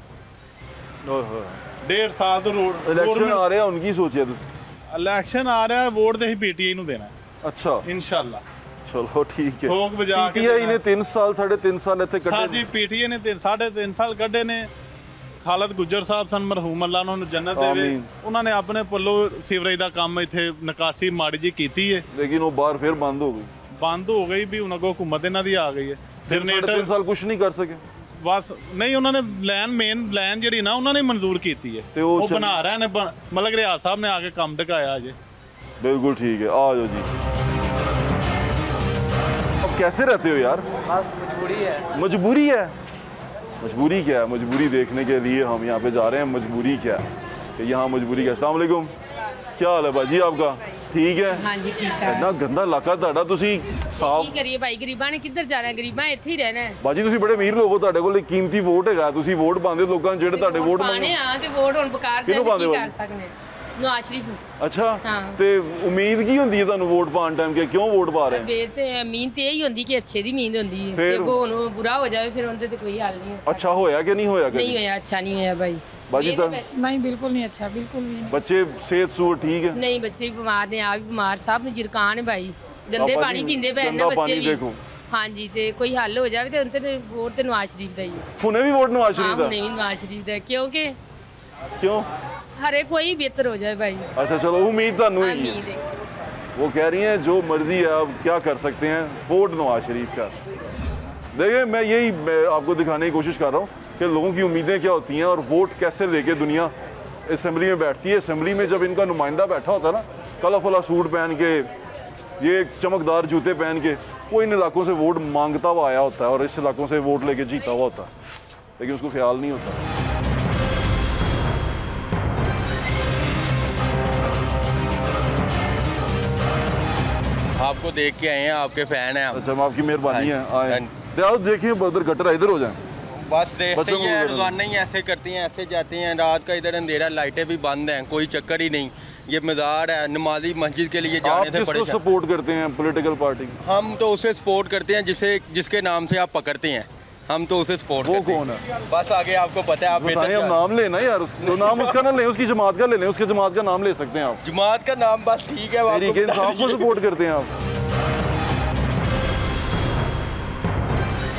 1.5 ਸਾਲ ਤੋਂ ਰੋਡ ਇਲੈਕਸ਼ਨ ਆ ਰਿਹਾ, ਹੁਣ ਕੀ ਸੋਚਿਆ ਤੁਸੀਂ? ਇਲੈਕਸ਼ਨ ਆ ਰਿਹਾ, ਵੋਟ ਤੇ ਹੀ ਪੀਟੀਆਈ ਨੂੰ ਦੇਣਾ। ਅੱਛਾ, ਇਨਸ਼ਾਅੱਲਾ। ਚਲੋ ਠੀਕ ਹੈ। ਠੋਕ ਵਜਾ ਕੇ ਪੀਟੀਆਈ ਨੇ 3 ਸਾਲ 3.5 ਸਾਲ ਇੱਥੇ ਕੱਢੇ। ਸਾਡੀ ਪੀਟੀਆਈ ਨੇ 3.5 ਸਾਲ ਕੱਢੇ ਨੇ। ਖਾਲਦ ਗੁੱਜਰ ਸਾਹਿਬ ਸਨ, ਮਰਹੂਮ ਅੱਲਾ ਉਹਨਾਂ ਨੂੰ ਜੰਨਤ ਦੇਵੇ, ਉਹਨਾਂ ਨੇ ਆਪਣੇ ਪੱਲੋਂ ਸੀਵਰੇਜ ਦਾ ਕੰਮ ਇੱਥੇ ਨਿਕਾਸੀ ਮਾੜੀ ਜੀ ਕੀਤੀ ਹੈ, ਲੇਕਿਨ ਉਹ ਬਾਹਰ ਫਿਰ ਬੰਦ ਹੋ ਗਈ ਵੀ ਹੁਣ ਅੱਗੋਂ ਹੁਕੂਮਤ ਇਹਨਾਂ ਦੀ ਆ ਗਈ ਹੈ। ਜਨਰੇਟਰ 3 ਸਾਲ ਕੁਝ ਨਹੀਂ ਕਰ ਸਕੇ ਬਸ। ਨਹੀਂ, ਉਹਨਾਂ ਨੇ ਮੇਨ ਲਾਈਨ ਜਿਹੜੀ ਨਾ ਉਹਨਾਂ ਨੇ ਮਨਜ਼ੂਰ ਕੀਤੀ ਹੈ, ਤੇ ਉਹ ਬਣਾ ਰਹੇ ਨੇ। ਮਲਕ ਰਿਆਜ਼ ਸਾਹਿਬ ਨੇ ਆ ਕੇ ਕੰਮ ਦਿਖਾਇਆ ਅਜੇ। बिल्कुल ठीक है, आ जाओ जी। अब कैसे रहते हो यार? मजबूरी है। मजबूरी है? मजबूरी क्या है? मजबूरी देखने के लिए हम यहाँ पे जा रहे हैं। मजबूरी क्या है कि यहाँ मजबूरी क्या? अस्सलाम वालेकुम, क्या हाल है बाजी आपका? ठीक है? हाँ जी ठीक है। इतना गंदा इलाका ਤੁਹਾਡਾ, ਤੁਸੀਂ ਸਾਫ ਕੀ ਕਰੀਏ ਭਾਈ, ਗਰੀਬਾਂ ਨੇ ਕਿੱਧਰ ਜਾਣਾ, ਗਰੀਬਾਂ ਇੱਥੇ ਹੀ ਰਹਿਣਾ ਹੈ। ਬਾਜੀ ਤੁਸੀਂ ਬੜੇ ਅਮੀਰ ਲੋਕ ਹੋ, ਤੁਹਾਡੇ ਕੋਲ ਇੱਕ ਕੀਮਤੀ ਵੋਟ ਹੈਗਾ, ਤੁਸੀਂ ਵੋਟ ਪਾਉਂਦੇ ਲੋਕਾਂ ਨੂੰ ਜਿਹੜੇ ਤੁਹਾਡੇ ਵੋਟ ਪਾਣੇ ਆ, ਤੇ ਵੋਟ ਹੁਣ ਬਕਾਰ ਦੇ ਕੀ ਕਰ ਸਕਦੇ ਨਵਾਜ਼ ਸ਼ਰੀਫ ਨੂੰ। ਅੱਛਾ, ਤੇ ਉਮੀਦ ਕੀ ਹੁੰਦੀ ਹੈ ਤੁਹਾਨੂੰ ਵੋਟ ਪਾਉਣ ਟਾਈਮ ਕਿ ਕਿਉਂ ਵੋਟ ਪਾ ਰਹੇ ਹੋ? ਬੇ ਤੇ ਉਮੀਦ ਤੇ ਇਹੀ ਹੁੰਦੀ ਕਿ ਅੱਛੇ ਦੀ ਉਮੀਦ ਹੁੰਦੀ ਹੈ, ਤੇ ਉਹ ਬੁਰਾ ਹੋ ਜਾਵੇ ਫਿਰ ਉਹਦੇ ਤੇ ਕੋਈ ਹੱਲ ਨਹੀਂ। ਅੱਛਾ ਹੋਇਆ ਕਿ ਨਹੀਂ ਹੋਇਆ? ਨਹੀਂ ਹੋਇਆ, ਅੱਛਾ ਨਹੀਂ ਹੋਇਆ ਭਾਈ। ਬਾਜੀ ਤਾਂ नहीं बिल्कुल नहीं अच्छा, बिल्कुल भी नहीं। बच्चे सेहत सूरत ठीक है? नहीं, बच्चे भी बीमार ने, आप भी बीमार, सब ਨੂੰ ਜਰਕਾਨ ਹੈ ਭਾਈ, ਗੰਦੇ ਪਾਣੀ ਪੀਂਦੇ ਪਏ ਨੇ ਬੱਚੇ ਵੀ। ਹਾਂਜੀ, ਤੇ ਕੋਈ ਹੱਲ ਹੋ ਜਾਵੇ ਤੇ ਉਹਨਾਂ ਤੇ ਵੋਟ ਤੇ ਨਵਾਜ਼ ਸ਼ਰੀਫ ਦਾ ਹੀ ਹੈ। ਹੁਣੇ ਵੀ ਵੋਟ ਨਵਾਜ਼ ਸ਼ਰੀਫ ਦਾ? ਹੁਣੇ ਵੀ ਨਵਾਜ਼ ਸ਼ਰੀਫ ਦਾ, ਕਿਉਂਕਿ क्यों? हरे कोई बेहतर हो जाए भाई। अच्छा चलो, उम्मीद तो उम्मीद है। वो कह रही हैं जो मर्जी है, अब क्या कर सकते हैं, वोट नवाज शरीफ का। देखिए मैं आपको दिखाने की कोशिश कर रहा हूँ कि लोगों की उम्मीदें क्या होती हैं और वोट कैसे लेके दुनिया असेंबली में बैठती है। असेंबली में जब इनका नुमाइंदा बैठा होता है ना, कलरफुल सूट पहन के, ये चमकदार जूते पहन के, वो इन इलाकों से वोट मांगता हुआ आया होता है और इस इलाकों से वोट लेके जीता हुआ होता है, लेकिन उसको ख्याल नहीं होता। आपको देख के आए हैं, आपके फैन हैं। अच्छा, आपकी मेहरबानी है, आए देखिए उधर गटर इधर हो जाए, बस देखते ही हैं, रोजाना ही ऐसे करती हैं, ऐसे जाते हैं। रात का इधर अंधेरा, लाइटें भी बंद हैं, कोई चक्कर ही नहीं। ये मज़ार है, नमाजी मस्जिद के लिए जाने से परेशान। सपोर्ट करते हैं पॉलिटिकल पार्टी? हम तो उसे सपोर्ट करते हैं जिसके नाम से आप पकड़ते हैं, हम तो उसे सपोर्ट करते हैं। वो कौन है? बस आगे आपको पता है, आप बताएं। हम नाम लेना यार, नाम उसका ना लें, उसकी जमात का ले लें, उसके जमात का नाम ले सकते हैं आप। जमात का नाम बस ठीक है, तहरीक इंसाफ को सपोर्ट करते हैं आप।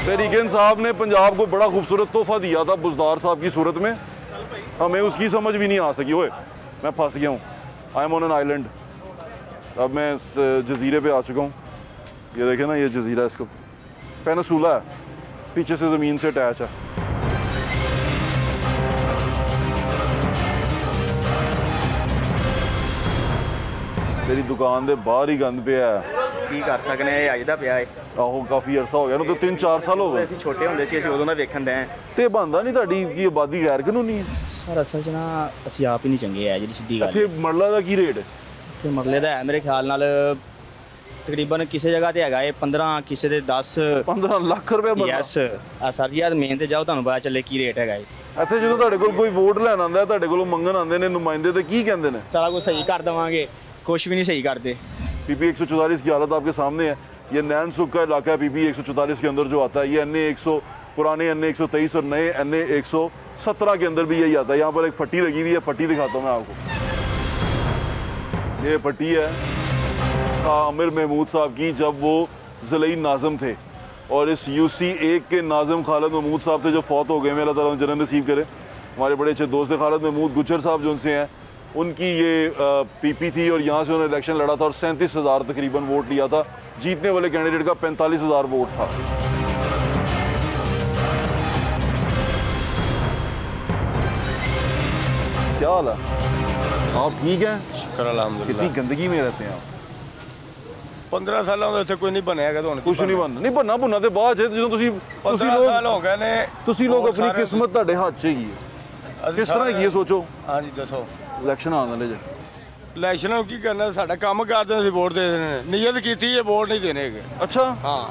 तहरीक इंसाफ ने पंजाब को बड़ा खूबसूरत तोहफा दिया था बुज़दार साहब की सूरत में, हमें उसकी समझ भी नहीं आ सकी। ओए मैं फंस गया हूँ, I am on an island. अब मैं इस जजीरे पे आ चुका हूँ। ये देखें ना, ये जजीरा, इसको पेनिसुला है, पीछे से ज़मीन से अटैच है। तेरी दुकान दे बाहर ही गंद पे है, ਕੀ ਕਰ ਸਕਨੇ ਆ, ਅੱਜ ਦਾ ਪਿਆ ਹੈ। ਆਹੋ ਕਾਫੀ ਅਰਸਾ ਹੋ ਗਿਆ ਨਾ, ਤਾਂ 3-4 ਸਾਲ ਹੋ ਗਏ। ਅਸੀਂ ਛੋਟੇ ਹੁੰਦੇ ਸੀ, ਅਸੀਂ ਉਦੋਂ ਦਾ ਵੇਖਣ ਦੇ। ਤੇ ਬੰਦਾ ਨਹੀਂ ਤੁਹਾਡੀ ਕੀ ਆਬਾਦੀ ਗੈਰ ਕਾਨੂੰਨੀ ਹੈ? ਸਰ ਅਸਲ 'ਚ ਨਾ ਅਸੀਂ ਆਪ ਹੀ ਨਹੀਂ ਚੰਗੇ ਆ, ਜਿਹੜੀ ਸਿੱਧੀ ਗੱਲ। ਇੱਥੇ ਮਰਲਾ ਦਾ ਕੀ ਰੇਟ ਹੈ? ਇੱਥੇ ਮਰਲੇ ਦਾ ਹੈ ਮੇਰੇ ਖਿਆਲ ਨਾਲ ਤਕਰੀਬਨ ਕਿਸੇ ਜਗ੍ਹਾ ਤੇ ਹੈਗਾ ਇਹ 15, ਕਿਸੇ ਦੇ 10-15 ਲੱਖ ਰੁਪਏ ਬੰਦਾ। ਯੈਸ ਸਰ ਜੀ, ਆ ਮੇਨ ਤੇ ਜਾਓ, ਤੁਹਾਨੂੰ ਪਤਾ ਚੱਲੇ ਕੀ ਰੇਟ ਹੈਗਾ ਇਹ। ਇੱਥੇ ਜਦੋਂ ਤੁਹਾਡੇ ਕੋਲ ਕੋਈ ਵੋਟ ਲੈਣ ਆਉਂਦਾ, ਤੁਹਾਡੇ ਕੋਲੋਂ ਮੰਗਣ ਆਉਂਦੇ ਨੇ ਨੁਮਾਇੰਦੇ, ਤੇ ਕੀ ਕਹਿੰਦੇ ਨੇ? ਸਾਰਾ ਕੁਝ ਸਹੀ ਕਰ ਦੇਵਾਂਗੇ, ਕੁਝ ਵੀ ਨਹੀਂ ਸही करते। पीपी 144 की हालत आपके सामने है। ये नैन सुख का इलाका है, पीपी 144 के अंदर जो आता है। ये NA 100 पुराने NA 123 और नए NA 117 के अंदर भी यही आता है। यहाँ पर एक पट्टी लगी हुई है, पट्टी दिखाता हूँ मैं आपको। ये पट्टी है आमिर महमूद साहब की, जब वो ज़िले नाज़िम थे, और इस UC 1 के नाज़िम खालिद महमूद साहब थे जो फौत हो गए। मैं अल्लाह ताला उन्हें जन्नत नसीब करे। हमारे बड़े अच्छे दोस्त थे खालिद महमूद गुज्जर साहब जो उनसे हैं, उनकी ये पीपी थी और यहाँ से उन्होंने इलेक्शन लड़ा था और 37,000 तकरीबन वोट लिया था। जीतने वाले कैंडिडेट का 45,000 वोट था। क्या हाल है? आप ठीक हैं? शुक्र अल्हम्दुलिल्लाह। कितनी गंदगी में रहते हैं आप? 15 ਸਾਲਾਂ ਤੋਂ ਇੱਥੇ ਕੋਈ ਨਹੀਂ ਬਣਿਆ ਹੈਗਾ ਤੁਹਾਨੂੰ। ਕੁਛ ਨਹੀਂ ਬਣਨਾ, ਨਹੀਂ ਬਣਨਾ ਬੁੰਨਾ ਤੇ ਬਾਅਦ ਚ ਜਦੋਂ ਤੁਸੀਂ 15 ਸਾਲ ਹੋ ਗਏ ਨੇ। ਤੁਸੀਂ ਲੋਕ ਆਪਣੀ ਕਿਸਮਤ ਤੁਹਾਡੇ ਹੱਥ 'ਚ ਹੈਗੀ ਹੈ। ਕਿਸ ਤਰ੍ਹਾਂ ਹੈਗੀ ਹੈ ਸੋਚੋ। ਹਾਂਜੀ ਦੱਸੋ। ਇਲੈਕਸ਼ਨ ਆਉਣ ਵਾਲੇ ਜੇ। ਇਲੈਕਸ਼ਨ ਨੂੰ ਕੀ ਕਰਨਾ, ਸਾਡਾ ਕੰਮ ਕਰਦੇ ਅਸੀਂ ਵੋਟ ਦੇ ਦੇਣੇ। ਨੀਅਤ ਕੀਤੀ है वोट नहीं देने के। अच्छा हाँ,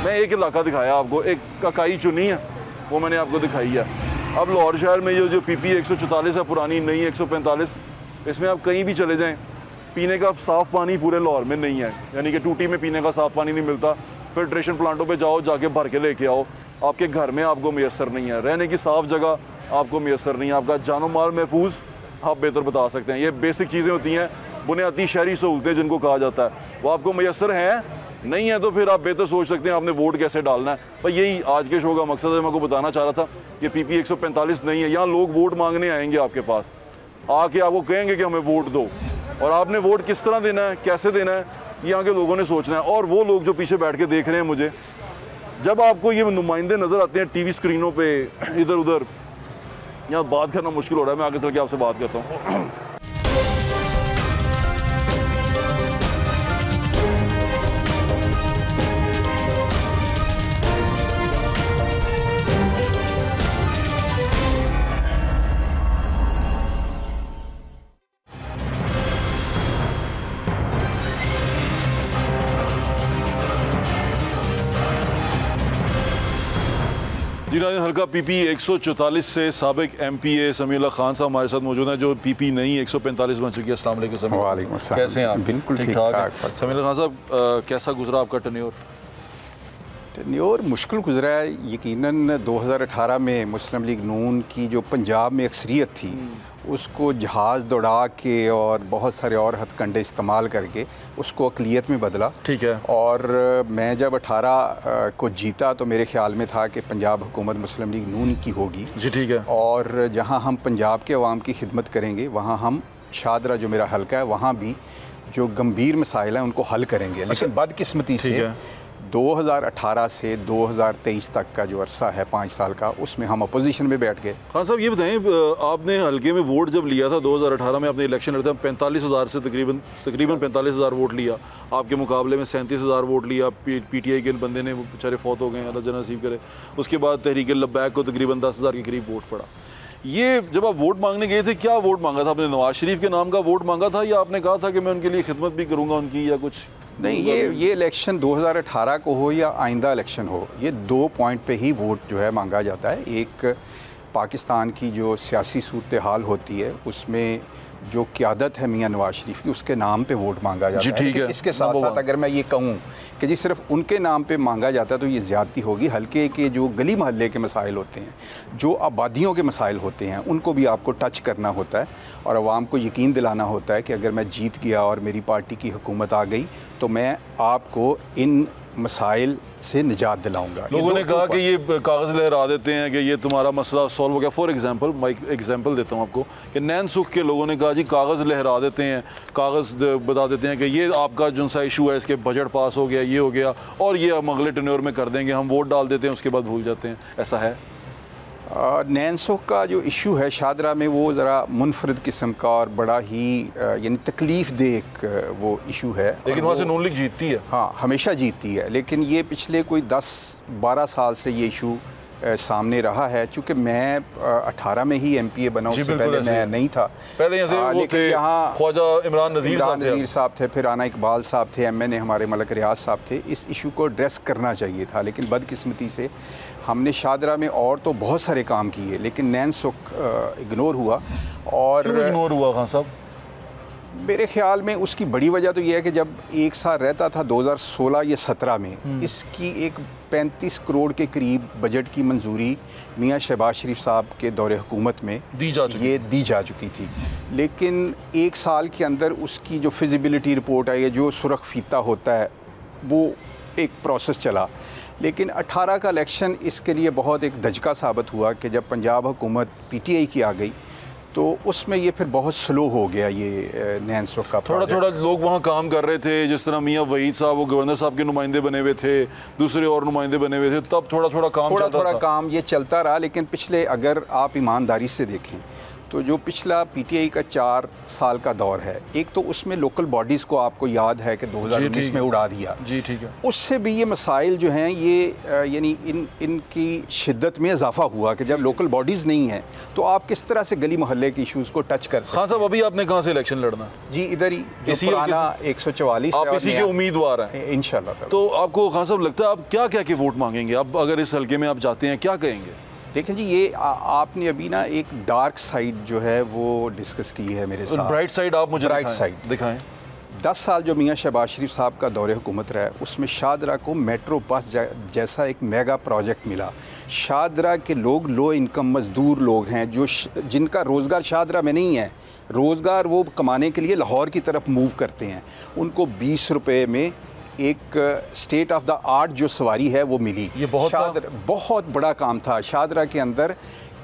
मैं एक इलाका दिखाया आपको, एक इकाई चुनी है वो मैंने आपको दिखाई है। अब लाहौर शहर में जो PP 144 है पुरानी, नई 145, इसमें आप कहीं भी चले जाएं, पीने का साफ़ पानी पूरे लाहौर में नहीं है। यानी कि टूटी में पीने का साफ़ पानी नहीं मिलता। फिल्ट्रेशन प्लांटों पे जाओ, जाके भर के लेके आओ, आपके घर में आपको मैसर नहीं है। रहने की साफ़ जगह आपको मैसर नहीं है। आपका जानो माल महफूज आप बेहतर बता सकते हैं। ये बेसिक चीज़ें होती हैं, बुनियादी शहरी सहूलतें जिनको कहा जाता है, वो आपको मैसर हैं नहीं है, तो फिर आप बेहतर सोच सकते हैं आपने वोट कैसे डालना है। पर यही आज के शो का मकसद है। मैं आपको बताना चाह रहा था कि PP 145 नहीं है। यहाँ लोग वोट मांगने आएंगे आपके पास, आके आपको कहेंगे कि हमें वोट दो, और आपने वोट किस तरह देना है, कैसे देना है, यहाँ के लोगों ने सोचना है। और वो लोग जो पीछे बैठ के देख रहे हैं मुझे, जब आपको ये नुमाइंदे नज़र आते हैं TV स्क्रीनों पे इधर उधर, यहाँ बात करना मुश्किल हो रहा है। मैं आगे चल के आपसे बात करता हूँ। जी राजन, हल्का PP 144 से साबिक MPA समीउल्लाह खान साहब हमारे साथ मौजूद हैं, जो PP नई 145 बन चुकी है। अस्सलाम वालेकुम। वालेकुम अस्सलाम। कैसे हैं आप? बिल्कुल ठीक ठाक। समीउल्लाह खान साहब, कैसा गुजरा आपका टेन्योर? मुश्किल गुजरा है यकीनन। 2018 में मुस्लिम लीग नून की जो पंजाब में अक्सरियत थी, उसको जहाज़ दौड़ा के और बहुत सारे और हथकंडे इस्तेमाल करके उसको अक़लियत में बदला। ठीक है। और मैं जब 18 को जीता तो मेरे ख्याल में था कि पंजाब हुकूमत मुस्लिम लीग नून की होगी। जी ठीक है। और जहाँ हम पंजाब के अवाम की खिदमत करेंगे, वहाँ हम शादरा जो मेरा हल्का है, वहाँ भी जो गंभीर मसाइल हैं उनको हल करेंगे। लेकिन बदकिस्मती से 2018 से 2023 तक का जो अरसा है 5 साल का, उसमें हम अपोजिशन में बैठ गए। खान साहब ये बताएं, आपने हल्के में वोट जब लिया था 2018 में, आपने इलेक्शन लड़ते 45,000 से तकरीबन 45,000 वोट लिया। आपके मुकाबले में 37,000 वोट लिया। PTI के बंदे ने, वो बेचारे फौत हो गए, अल्लाह जन्नत नसीब करे। उसके बाद तहरीक लब्बैक को तकरीबन 10,000 के करीब वोट पड़ा। ये जब आप वोट मांगने गए थे, क्या वोट मांगा था आपने? नवाज शरीफ के नाम का वोट मांगा था, या आपने कहा था कि मैं उनके लिए खिदमत भी करूँगा उनकी, या कुछ? नहीं, ये इलेक्शन 2018 को हो या आइंदा इलेक्शन हो, ये 2 पॉइंट पे ही वोट जो है मांगा जाता है। एक, पाकिस्तान की जो सियासी सूरत हाल होती है, उसमें जो क़यादत है मियां नवाज शरीफ की, उसके नाम पे वोट मांगा जाता है। लेकिन इसके साथ साथ अगर मैं ये कहूँ कि जी सिर्फ उनके नाम पे मांगा जाता है, तो ये ज़्यादती होगी। हल्के के जो गली मोहल्ले के मसाइल होते हैं, जो आबादियों के मसाइल होते हैं, उनको भी आपको टच करना होता है और आवाम को यकीन दिलाना होता है कि अगर मैं जीत गया और मेरी पार्टी की हुकूमत आ गई, तो मैं आपको इन मसाइल से निजात दिलाऊंगा। लोगों ने कहा कि ये कागज़ लहरा देते हैं कि ये तुम्हारा मसला सॉल्व हो गया। फॉर एग्जांपल, मैं एक एग्जांपल देता हूँ आपको कि नैन सुख के लोगों ने कहा जी कागज़ लहरा देते हैं, कागज़ बता देते हैं कि ये आपका जो सा इशू है, इसके बजट पास हो गया, ये हो गया, और ये हम अगले टेन्योर में कर देंगे, हम वोट डाल देते हैं, उसके बाद भूल जाते हैं। ऐसा है? नैन सुख का जो इशू है शादरा में, वो ज़रा मुनफरद किस्म का और बड़ा ही यानी तकलीफ़ देख वो इशू है। लेकिन वहाँ से नून लीग जीतती है। हाँ, हमेशा जीतती है। लेकिन ये पिछले कोई 10-12 साल से ये इशू सामने रहा है। चूँकि मैं 18 में ही MPA बना, उससे पहले मैं नहीं था। पहले लेकिन यहाँ ख्वाजा इमरान नज़ीर साहब थे, फिर राना इकबाल साहब थे, MNA हमारे मलक रियाज साहब थे। इस इशू को एड्रेस करना चाहिए था, लेकिन बदकिस्मती से हमने शादरा में और तो बहुत सारे काम किए, लेकिन नैन सुख इग्नोर हुआ। और इग्नोर हुआ खान साहब? मेरे ख्याल में उसकी बड़ी वजह तो यह है कि जब एक साल रहता था 2016 या 17 में, इसकी एक 35 करोड़ के करीब बजट की मंजूरी मियां शहबाज शरीफ साहब के दौरे हुकूमत में दी जा चुकी थी। लेकिन एक साल के अंदर उसकी जो फिजिबिलिटी रिपोर्ट आई है, जो सुरख फीता होता है, वो एक प्रोसेस चला। लेकिन 18 का इलेक्शन इसके लिए बहुत एक धचका साबित हुआ कि जब पंजाब हुकूमत PTI की आ गई, तो उसमें ये फिर बहुत स्लो हो गया ये नैन सुख का। थोड़ा लोग वहाँ काम कर रहे थे, जिस तरह मियाँ वहीद साहब वो गवर्नर साहब के नुमाइंदे बने हुए थे, दूसरे और नुमाइंदे बने हुए थे, तब थोड़ा काम ये चलता रहा। लेकिन पिछले, अगर आप ईमानदारी से देखें तो जो पिछला पीटीआई का 4 साल का दौर है, एक तो उसमें लोकल बॉडीज़ को आपको याद है कि 2019 में उड़ा दिया। जी ठीक है। उससे भी ये मसाइल जो हैं ये यानी इनकी शिद्दत में इजाफा हुआ कि जब लोकल बॉडीज़ नहीं हैं तो आप किस तरह से गली मोहल्ले के इशूज़ को टच कर सकते हैं। खान साहब अभी आपने कहाँ से इलेक्शन लड़ना? जी इधर ही, जो पुराना 144 आप इसी के उम्मीदवार हैं इंशाल्लाह। तो आपको खान साहब लगता है आप क्या के वोट मांगेंगे? अब अगर इस हल्के में आप जाते हैं क्या कहेंगे? देखें जी, ये आपने अभी ना एक डार्क साइड जो है वो डिस्कस की है मेरे साथ। ब्राइट साइड आप मुझे ब्राइट साइड दिखाएं। 10 साल जो मियां शहबाज शरीफ साहब का दौरे हुकूमत रहा है, उसमें शाहदरा को मेट्रो बस जैसा एक मेगा प्रोजेक्ट मिला। शाहदरा के लोग लो इनकम मज़दूर लोग हैं जो जिनका रोज़गार शाहदरा में नहीं है, रोज़गार वो कमाने के लिए लाहौर की तरफ मूव करते हैं, उनको 20 रुपये में एक स्टेट ऑफ द आर्ट जो सवारी है वो मिली। ये बहुत बड़ा काम था। शाहदरा के अंदर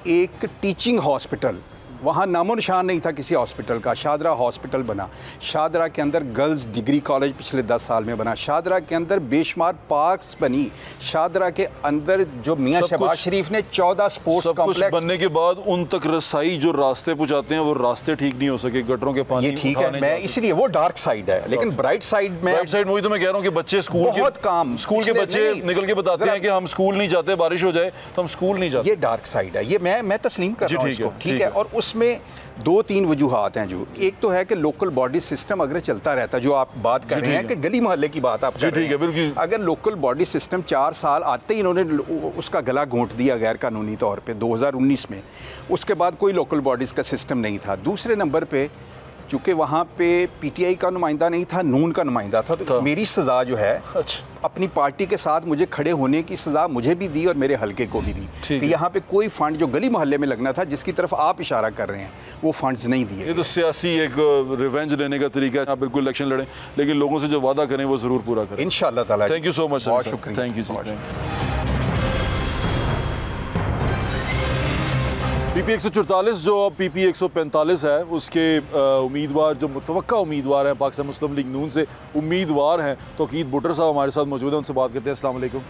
एक टीचिंग हॉस्पिटल, वहाँ नामो निशान नहीं था किसी हॉस्पिटल का, शाहदरा हॉस्पिटल बना। शाहदरा के अंदर गर्ल्स डिग्री कॉलेज पिछले 10 साल में बना। शाहदरा के अंदर बेशुमार पार्क्स बनी। शाहदरा के अंदर जो मियां शहबाज शरीफ ने 14 स्पोर्ट्स कॉम्प्लेक्स बनने के बाद उन तक रसाई जो रास्ते पहुँचाते हैं वो रास्ते ठीक नहीं हो सके, गटरों के पानी। ये ठीक है, मैं इसलिए वो डार्क साइड है, लेकिन ब्राइट साइड में वही तो मैं कह रहा हूँ कि बच्चे स्कूल के बच्चे निकल के बताते हैं कि हम स्कूल नहीं जाते, बारिश हो जाए तो हम स्कूल नहीं जाते। ये डार्क साइड है, ये मैं तस्लीम कर रहा हूँ इसको, ठीक है। और उसमें 2-3 वजूहात हैं। जो एक तो है कि लोकल बॉडी सिस्टम अगर चलता रहता, जो आप बात कर रहे हैं कि गली मोहल्ले की बात आप कर रहे हैं, अगर लोकल बॉडी सिस्टम 4 साल आते ही इन्होंने उसका गला घोंट दिया गैर कानूनी तौर पे 2019 में, उसके बाद कोई लोकल बॉडीज़ का सिस्टम नहीं था। दूसरे नंबर पे चूँकि वहाँ पे पीटीआई का नुमाइंदा नहीं था, नून का नुमाइंदा था, तो मेरी सज़ा जो है अपनी पार्टी के साथ मुझे खड़े होने की सज़ा मुझे भी दी और मेरे हलके को भी दी कि यहाँ पे कोई फंड जो गली मोहल्ले में लगना था, जिसकी तरफ आप इशारा कर रहे हैं, वो फंड्स नहीं दिए। ये तो सियासी एक रिवेंज लेने का तरीका है। आप बिल्कुल इलेक्शन लड़ें, लेकिन लोगों से जो वादा करें वो ज़रूर पूरा करें इंशाअल्लाह ताला। थैंक यू सो मच, बहुत शुक्रिया। Thank you. पीपी 144 जो अब पीपी 145 है, उसके उम्मीदवार जो मुतवक्का उम्मीदवार हैं पाकिस्तान मुस्लिम लीग नून से उम्मीदवार हैं, तो अकीद बुटर साहब हमारे साथ मौजूद हैं, उनसे बात करते हैं। अस्सलाम वालेकुम।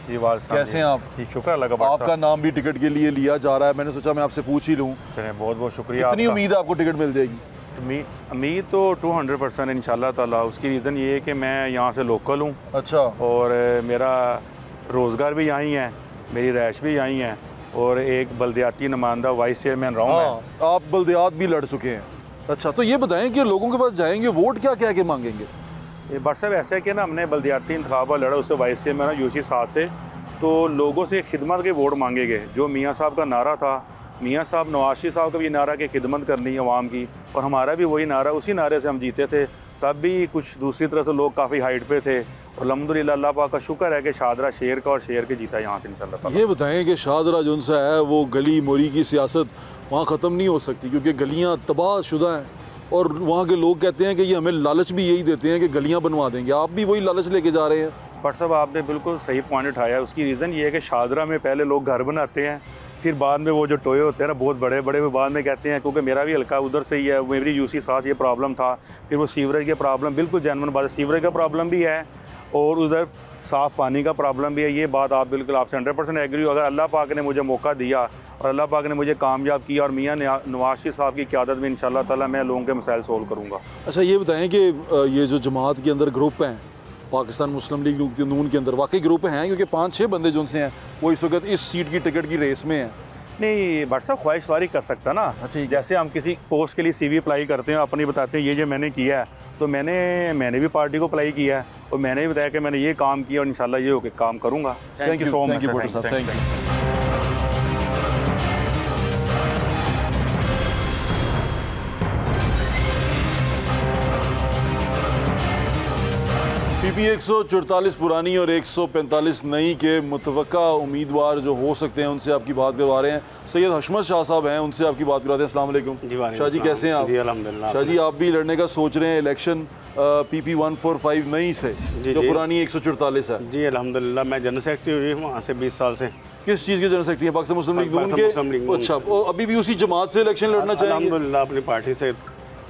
कैसे हैं आप? शुक्र अल्लाह का। आपका नाम भी टिकट के लिए लिया जा रहा है, मैंने सोचा मैं आपसे पूछ ही लूँ। बहुत बहुत शुक्रिया। कितनी उम्मीद है आपको टिकट मिल जाएगी? उम्मीद तो 200% है इंशाल्लाह ताला। उसकी रीज़न ये है कि मैं यहाँ से लोकल हूँ। अच्छा। और मेरा रोज़गार भी यहाँ ही है, मेरी रैश भी यहाँ ही है, और एक बल्दियाती नुमाइंदा वाइस चेयरमैन रहा हूँ मैं। आप बल्दियात भी लड़ चुके हैं। अच्छा, तो ये बताएं कि लोगों के पास जाएंगे वोट क्या कह के मांगेंगे? भट्ट साहब ऐसा है कि ना, हमने बल्दियाती इंतखाब लड़ा, उससे वाइस चेयरमैन यूसी साथ से, तो लोगों से खिदमत के वोट मांगेंगे। जो मियाँ साहब का नारा था, मियाँ साहब नवाज शरीफ साहब का भी नारा कि खिदमत करनी है अवाम की, और हमारा भी वही नारा, उसी नारे से हम जीते थे। तब भी कुछ दूसरी तरह से लोग काफ़ी हाइट पे थे, और अल्हम्दुलिल्लाह अल्लाह पाक का शुक्र है कि शाहदरा शेर का और शेर के जीता यहाँ से इंशाल्लाह। ये बताएं कि शाहदरा जो सा है वो गली मोरी की सियासत वहाँ ख़त्म नहीं हो सकती, क्योंकि गलियाँ तबाह शुदा हैं, और वहाँ के लोग कहते हैं कि ये हमें लालच भी यही देते हैं कि गलियाँ बनवा देंगे। आप भी वही लालच लेके जा रहे हैं? पर साहब आपने बिल्कुल सही पॉइंट उठाया है। उसकी रीज़न ये है कि शाहदरा में पहले लोग घर बनाते हैं, फिर बाद में वो जो टोए होते हैं ना बहुत बड़े बड़े, वो बाद में कहते हैं, क्योंकि मेरा भी हल्का उधर से ही है, मेरी यूसी साथ ये प्रॉब्लम था, फिर वो सीवरेज के प्रॉब्लम, बिल्कुल जेन्युइन बात है, सीवरेज का प्रॉब्लम भी है और उधर साफ़ पानी का प्रॉब्लम भी है। ये बात आप बिल्कुल आपसे 100% एग्री हो। अगर अल्लाह पाक ने मुझे मौका दिया और अल्लाह पाक ने मुझे कामयाब किया और मियाँ नवाज शरीफ साहब की क़यादत में इंशाअल्लाह ताला मैं लोगों के मसाइल सोल्व करूँगा। अच्छा, ये बताएँ कि ये जो जमात के अंदर ग्रुप हैं पाकिस्तान मुस्लिम लीग नून के अंदर, वाकई ग्रुप हैं? क्योंकि 5-6 बंदे जो उनसे हैं वो इस वक्त इस सीट की टिकट की रेस में हैं। नहीं भट्ट साहब, ख्वाहिशवारी कर सकता ना। अच्छा, जैसे हम किसी पोस्ट के लिए CV अप्लाई करते हैं, अपनी बताते हैं ये मैंने किया है, तो मैंने भी पार्टी को अप्लाई किया है और मैंने भी बताया कि मैंने ये काम किया और इंशाल्लाह ये होकर काम करूँगा। Thank you so much. Thank you. PP 144 पुरानी और 145 नई के मुतवक्का उम्मीदवार जो हो सकते हैं उनसे आपकी बात करवा रहे हैं। सैयद हशमत शाह साहब हैं, उनसे आपकी बात करवाते हैं। अस्सलाम वालेकुम। शाह जी कैसे हैं आप? जी अल्हम्दुलिल्लाह। शाह जी आप भी लड़ने का सोच रहे हैं इलेक्शन पीपी 145 नई से, जो पुरानी 144 है? जी अल्हम्दुलिल्लाह, मैं जनरल सेक्रेटरी हूँ वहाँ से 20 साल से। किस चीज़ के जनरल सेक्रेटरी हैं? पाकिस्तान मुस्लिम लीग नून के? अच्छा, अभी भी उसी जमात से इलेक्शन लड़ना चाहेंगे? अल्हम्दुलिल्लाह अपनी पार्टी से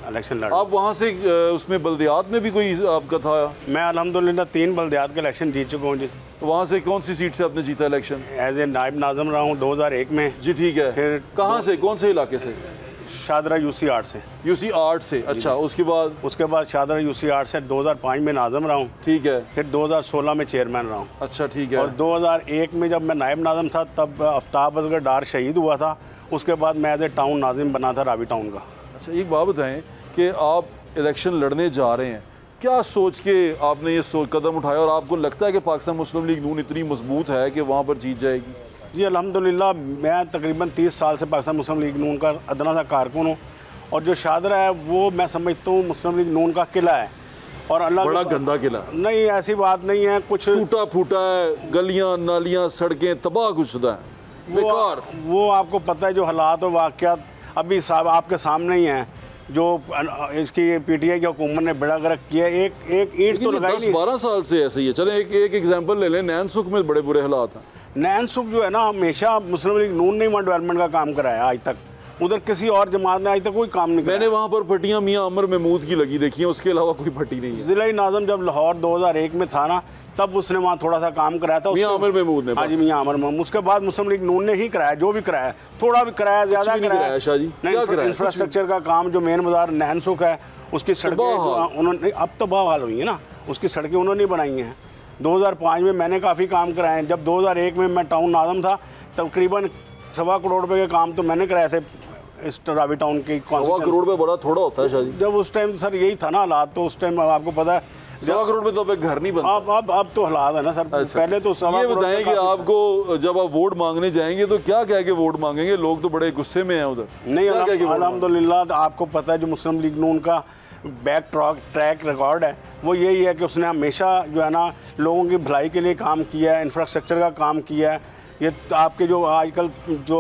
इलेक्शन लड़ा। आप वहाँ से उसमें बल्दियात में भी कोई आपका था? मैं अल्हम्दुलिल्लाह 3 बल्दियात के इलेक्शन जीत चुका हूँ जी। तो वहाँ से कौन सी सीट से आपने जीता इलेक्शन? एज ए नायब नाज़िम रहा हूँ 2001 में। जी ठीक है। फिर कहाँ से, कौन से इलाके से? शादरा यूसी आर्ट से। यूसी आर्ट से, अच्छा। उसके बाद शादरा यूसी आर्ट से 2005 में नाज़म रहा हूँ। ठीक है। फिर 2016 में चेयरमैन रहा हूँ। अच्छा, ठीक है। और 2001 में जब मैं नायब नाज़म था तब आफ्ताब असगर डार शहीद हुआ था। उसके बाद मैं एज ए टाउन नाज़िम बना था रावी टाउन का। अच्छा, एक बात बताएं कि आप इलेक्शन लड़ने जा रहे हैं, क्या सोच के आपने ये कदम उठाया और आपको लगता है कि पाकिस्तान मुस्लिम लीग नून इतनी मजबूत है कि वहाँ पर जीत जाएगी? जी अल्हम्दुलिल्लाह, मैं तकरीबन 30 साल से पाकिस्तान मुस्लिम लीग नून का अदना सा कारकुन हूँ और जो शादरा है वो मैं समझता हूँ मुस्लिम लीग नून का किला है। और अल्लाह बड़ा गंदा किला नहीं, ऐसी बात नहीं है, कुछ टूटा फूटा है, गलियाँ नालियाँ सड़कें तबाह गुशदा है, बेकार। वो आपको पता है जो हालात और वाक़यात अभी साहब आपके सामने ही हैं, जो इसकी पीटीआई की हुकूमत ने बेड़ा गर्क किया। एक ईंट तो लगाई नहीं। 10-12 साल से ऐसे ही है। चलें एक एग्जांपल ले लें, नैन सुख में बड़े बुरे हालात हैं। नैन सुख जो है ना, हमेशा मुस्लिम लीग नून ने वहाँ डेवलपमेंट का काम कराया आज तक, उधर किसी और जमात ने आज तक कोई काम नहीं कराया। मैंने वहाँ पर पट्टियाँ मियाँ अमर महमूद की लगी देखी है, उसके अलावा कोई पट्टी नहीं है। ज़िला नाज़म जब लाहौर 2001 में था ना, तब उसने वहाँ थोड़ा सा काम कराया था मियाँ अमर महमूद ने। हाँ जी, मियाँ अमर महमूद। उसके बाद मुस्लिम लीग नून ने ही कराया, जो भी कराया, थोड़ा भी कराया, ज़्यादा कराया। नहीं, इंफ्रास्ट्रक्चर का काम जो मेन बाजार नैन सुख है उसकी सड़कें उन्होंने, अब तो बहाल हुई है ना, उसकी सड़कें उन्होंने बनाई हैं। 2005 में मैंने काफ़ी काम कराए हैं। जब 2001 में मैं टाउन नाज़म था तकरीबन 1.25 करोड़ रुपए के काम तो मैंने कराए थे इस रावी टाउन की। 1.25 करोड़ रुपए बड़ा थोड़ा होता है शादी। जब उस टाइम सर यही था ना हालात, तो उस टाइम आपको पता है 1.25 करोड़ में तो अब घर नहीं बनता। अब तो हालात है ना सर। अच्छा। पहले तो ये बताएं कि आपको जब आप वोट मांगने जाएंगे तो क्या कह के वोट मांगेंगे? लोग तो बड़े गुस्से में हैं उधर। नहीं, अल्हम्दुलिल्लाह आपको पता है जो मुस्लिम लीग नून का बैक ट्रैक रिकॉर्ड है वो यही है कि उसने हमेशा जो है ना लोगों की भलाई के लिए काम किया है, इंफ्रास्ट्रक्चर का काम किया है। ये आपके जो आजकल जो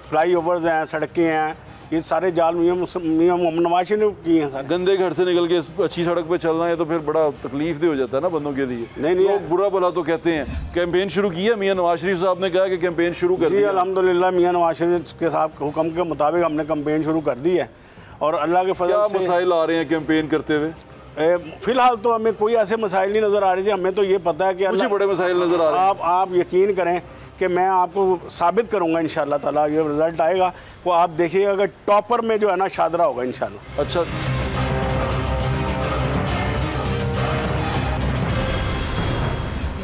फ्लाई ओवर्स हैं, सड़कें हैं, ये सारे जाल मियां नवाज ने किए हैं सर। गंदे घर से निकल के अच्छी सड़क पे चलना है तो फिर बड़ा तकलीफ दे हो जाता है ना बंदों के लिए। नहीं लोग बुरा भला तो कहते हैं। कैंपेन शुरू की है, मियां नवाज शरीफ साहब ने कहा कि कैंपेन शुरू कर दी। जी अल्हम्दुलिल्लाह, मियां नवाज शरीफ के साहब हुक्म के मुताबिक हमने कैंपेन शुरू कर दी है और अल्लाह के फजल से। क्या मसाइल आ रहे हैं कैंपेन करते हुए? फिलहाल तो हमें कोई ऐसे मसाइल नहीं नज़र आ रहे थे। हमें तो ये पता है कि मुझे बड़े मसाइल नज़र आ रहे हैं। आप यकीन करें कि मैं आपको साबित करूंगा इंशाल्लाह ताला, ये रिज़ल्ट आएगा वो आप देखिएगा कि टॉपर में जो है ना शादरा होगा इंशाल्लाह। अच्छा,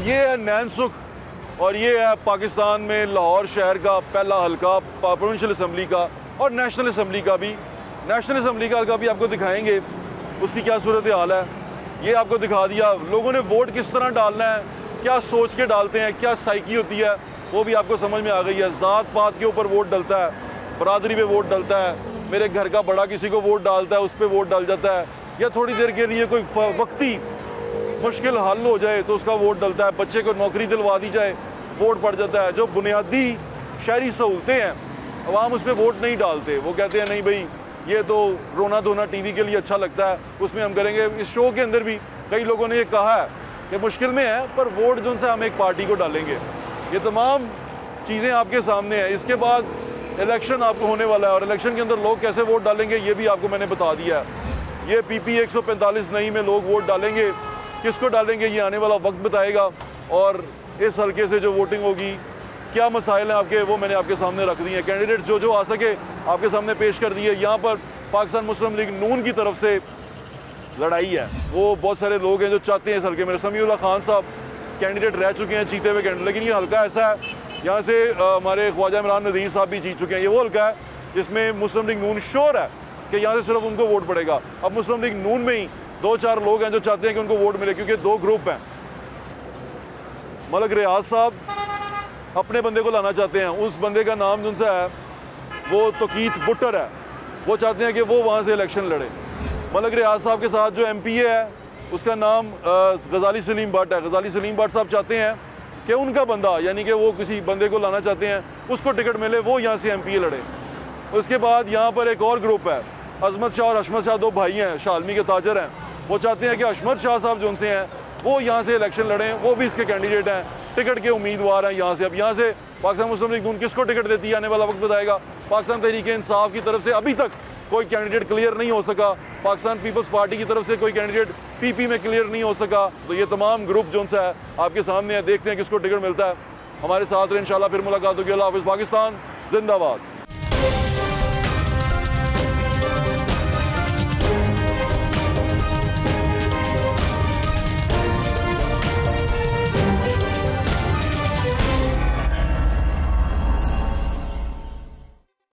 ये है नैन सुख और ये है पाकिस्तान में लाहौर शहर का पहला हल्का प्रोविंशियल असम्बली का और नेशनल असम्बली का भी। नेशनल असम्बली का हल्का भी आपको दिखाएंगे उसकी क्या सूरत हाल है। ये आपको दिखा दिया लोगों ने वोट किस तरह डालना है, क्या सोच के डालते हैं, क्या साइकी होती है, वो भी आपको समझ में आ गई है। ज़ात पात के ऊपर वोट डलता है, बरादरी पे वोट डलता है, मेरे घर का बड़ा किसी को वोट डालता है उस पर वोट डल जाता है, या थोड़ी देर के लिए कोई वक्ती मुश्किल हल हो जाए तो उसका वोट डलता है, बच्चे को नौकरी दिलवा दी जाए वोट पड़ जाता है। जो बुनियादी शहरी सहूलतें हैं अवाम उस पर वोट नहीं डालते। वो कहते हैं नहीं भाई ये तो रोना धोना टीवी के लिए अच्छा लगता है, उसमें हम करेंगे। इस शो के अंदर भी कई लोगों ने ये कहा है कि मुश्किल में है पर वोट जो से हम एक पार्टी को डालेंगे। ये तमाम चीज़ें आपके सामने हैं। इसके बाद इलेक्शन आपको होने वाला है और इलेक्शन के अंदर लोग कैसे वोट डालेंगे ये भी आपको मैंने बता दिया है। ये PP 145 नहीं में लोग वोट डालेंगे, किसको डालेंगे ये आने वाला वक्त बताएगा। और इस हल्के से जो वोटिंग होगी, क्या मसाइल हैं आपके, वो मैंने आपके सामने रख दिए हैं। कैंडिडेट जो आ सके आपके सामने पेश कर दिए। यहाँ पर पाकिस्तान मुस्लिम लीग नून की तरफ से लड़ाई है। वो बहुत सारे लोग हैं जो चाहते हैं इस हल्के में। समीउल्लाह खान साहब कैंडिडेट रह चुके हैं जीते हुए कैंडिडेट, लेकिन ये हल्का ऐसा है यहाँ से हमारे ख्वाजा इमरान नज़ीर साहब भी जीत चुके हैं। ये वो हल्का है जिसमें मुस्लिम लीग नून श्योर है कि यहाँ से सिर्फ उनको वोट पड़ेगा। अब मुस्लिम लीग नून में ही 2-4 लोग हैं जो चाहते हैं कि उनको वोट मिले, क्योंकि 2 ग्रुप हैं। मलक रियाज साहब अपने बंदे को लाना चाहते हैं, उस बंदे का नाम जो है वो तोकीत बुट्टर है, वो चाहते हैं कि वो वहाँ से इलेक्शन लड़े। मलक रियाज साहब के साथ जो MPA है उसका नाम गजाली सलीम भट्ट है। गजाली सलीम भट्ट साहब चाहते हैं कि उनका बंदा, यानी कि वो किसी बंदे को लाना चाहते हैं, उसको टिकट मिले, वो यहाँ से MPA लड़े। उसके बाद यहाँ पर एक और ग्रुप है, अजमत शाह और अशमत शाह, 2 भाई हैं, शालमी के ताजर हैं। वो चाहते हैं कि अशमत शाह साहब जो उनसे हैं वो यहाँ से इलेक्शन लड़ें, वो भी इसके कैंडिडेट हैं, टिकट के उम्मीदवार हैं यहाँ से। अब यहाँ से पाकिस्तान मुस्लिम लीग नून किसको टिकट देती है आने वाला वक्त बताएगा। पाकिस्तान तहरीक इंसाफ की तरफ से अभी तक कोई कैंडिडेट क्लियर नहीं हो सका, पाकिस्तान पीपल्स पार्टी की तरफ से कोई कैंडिडेट PP में क्लियर नहीं हो सका। तो ये तमाम ग्रुप जो है आपके सामने है, देखते हैं किसको टिकट मिलता है। हमारे साथ इंशाल्लाह फिर मुलाकात होगी। अल्लाह हाफ़िज़। पाकिस्तान जिंदाबाद।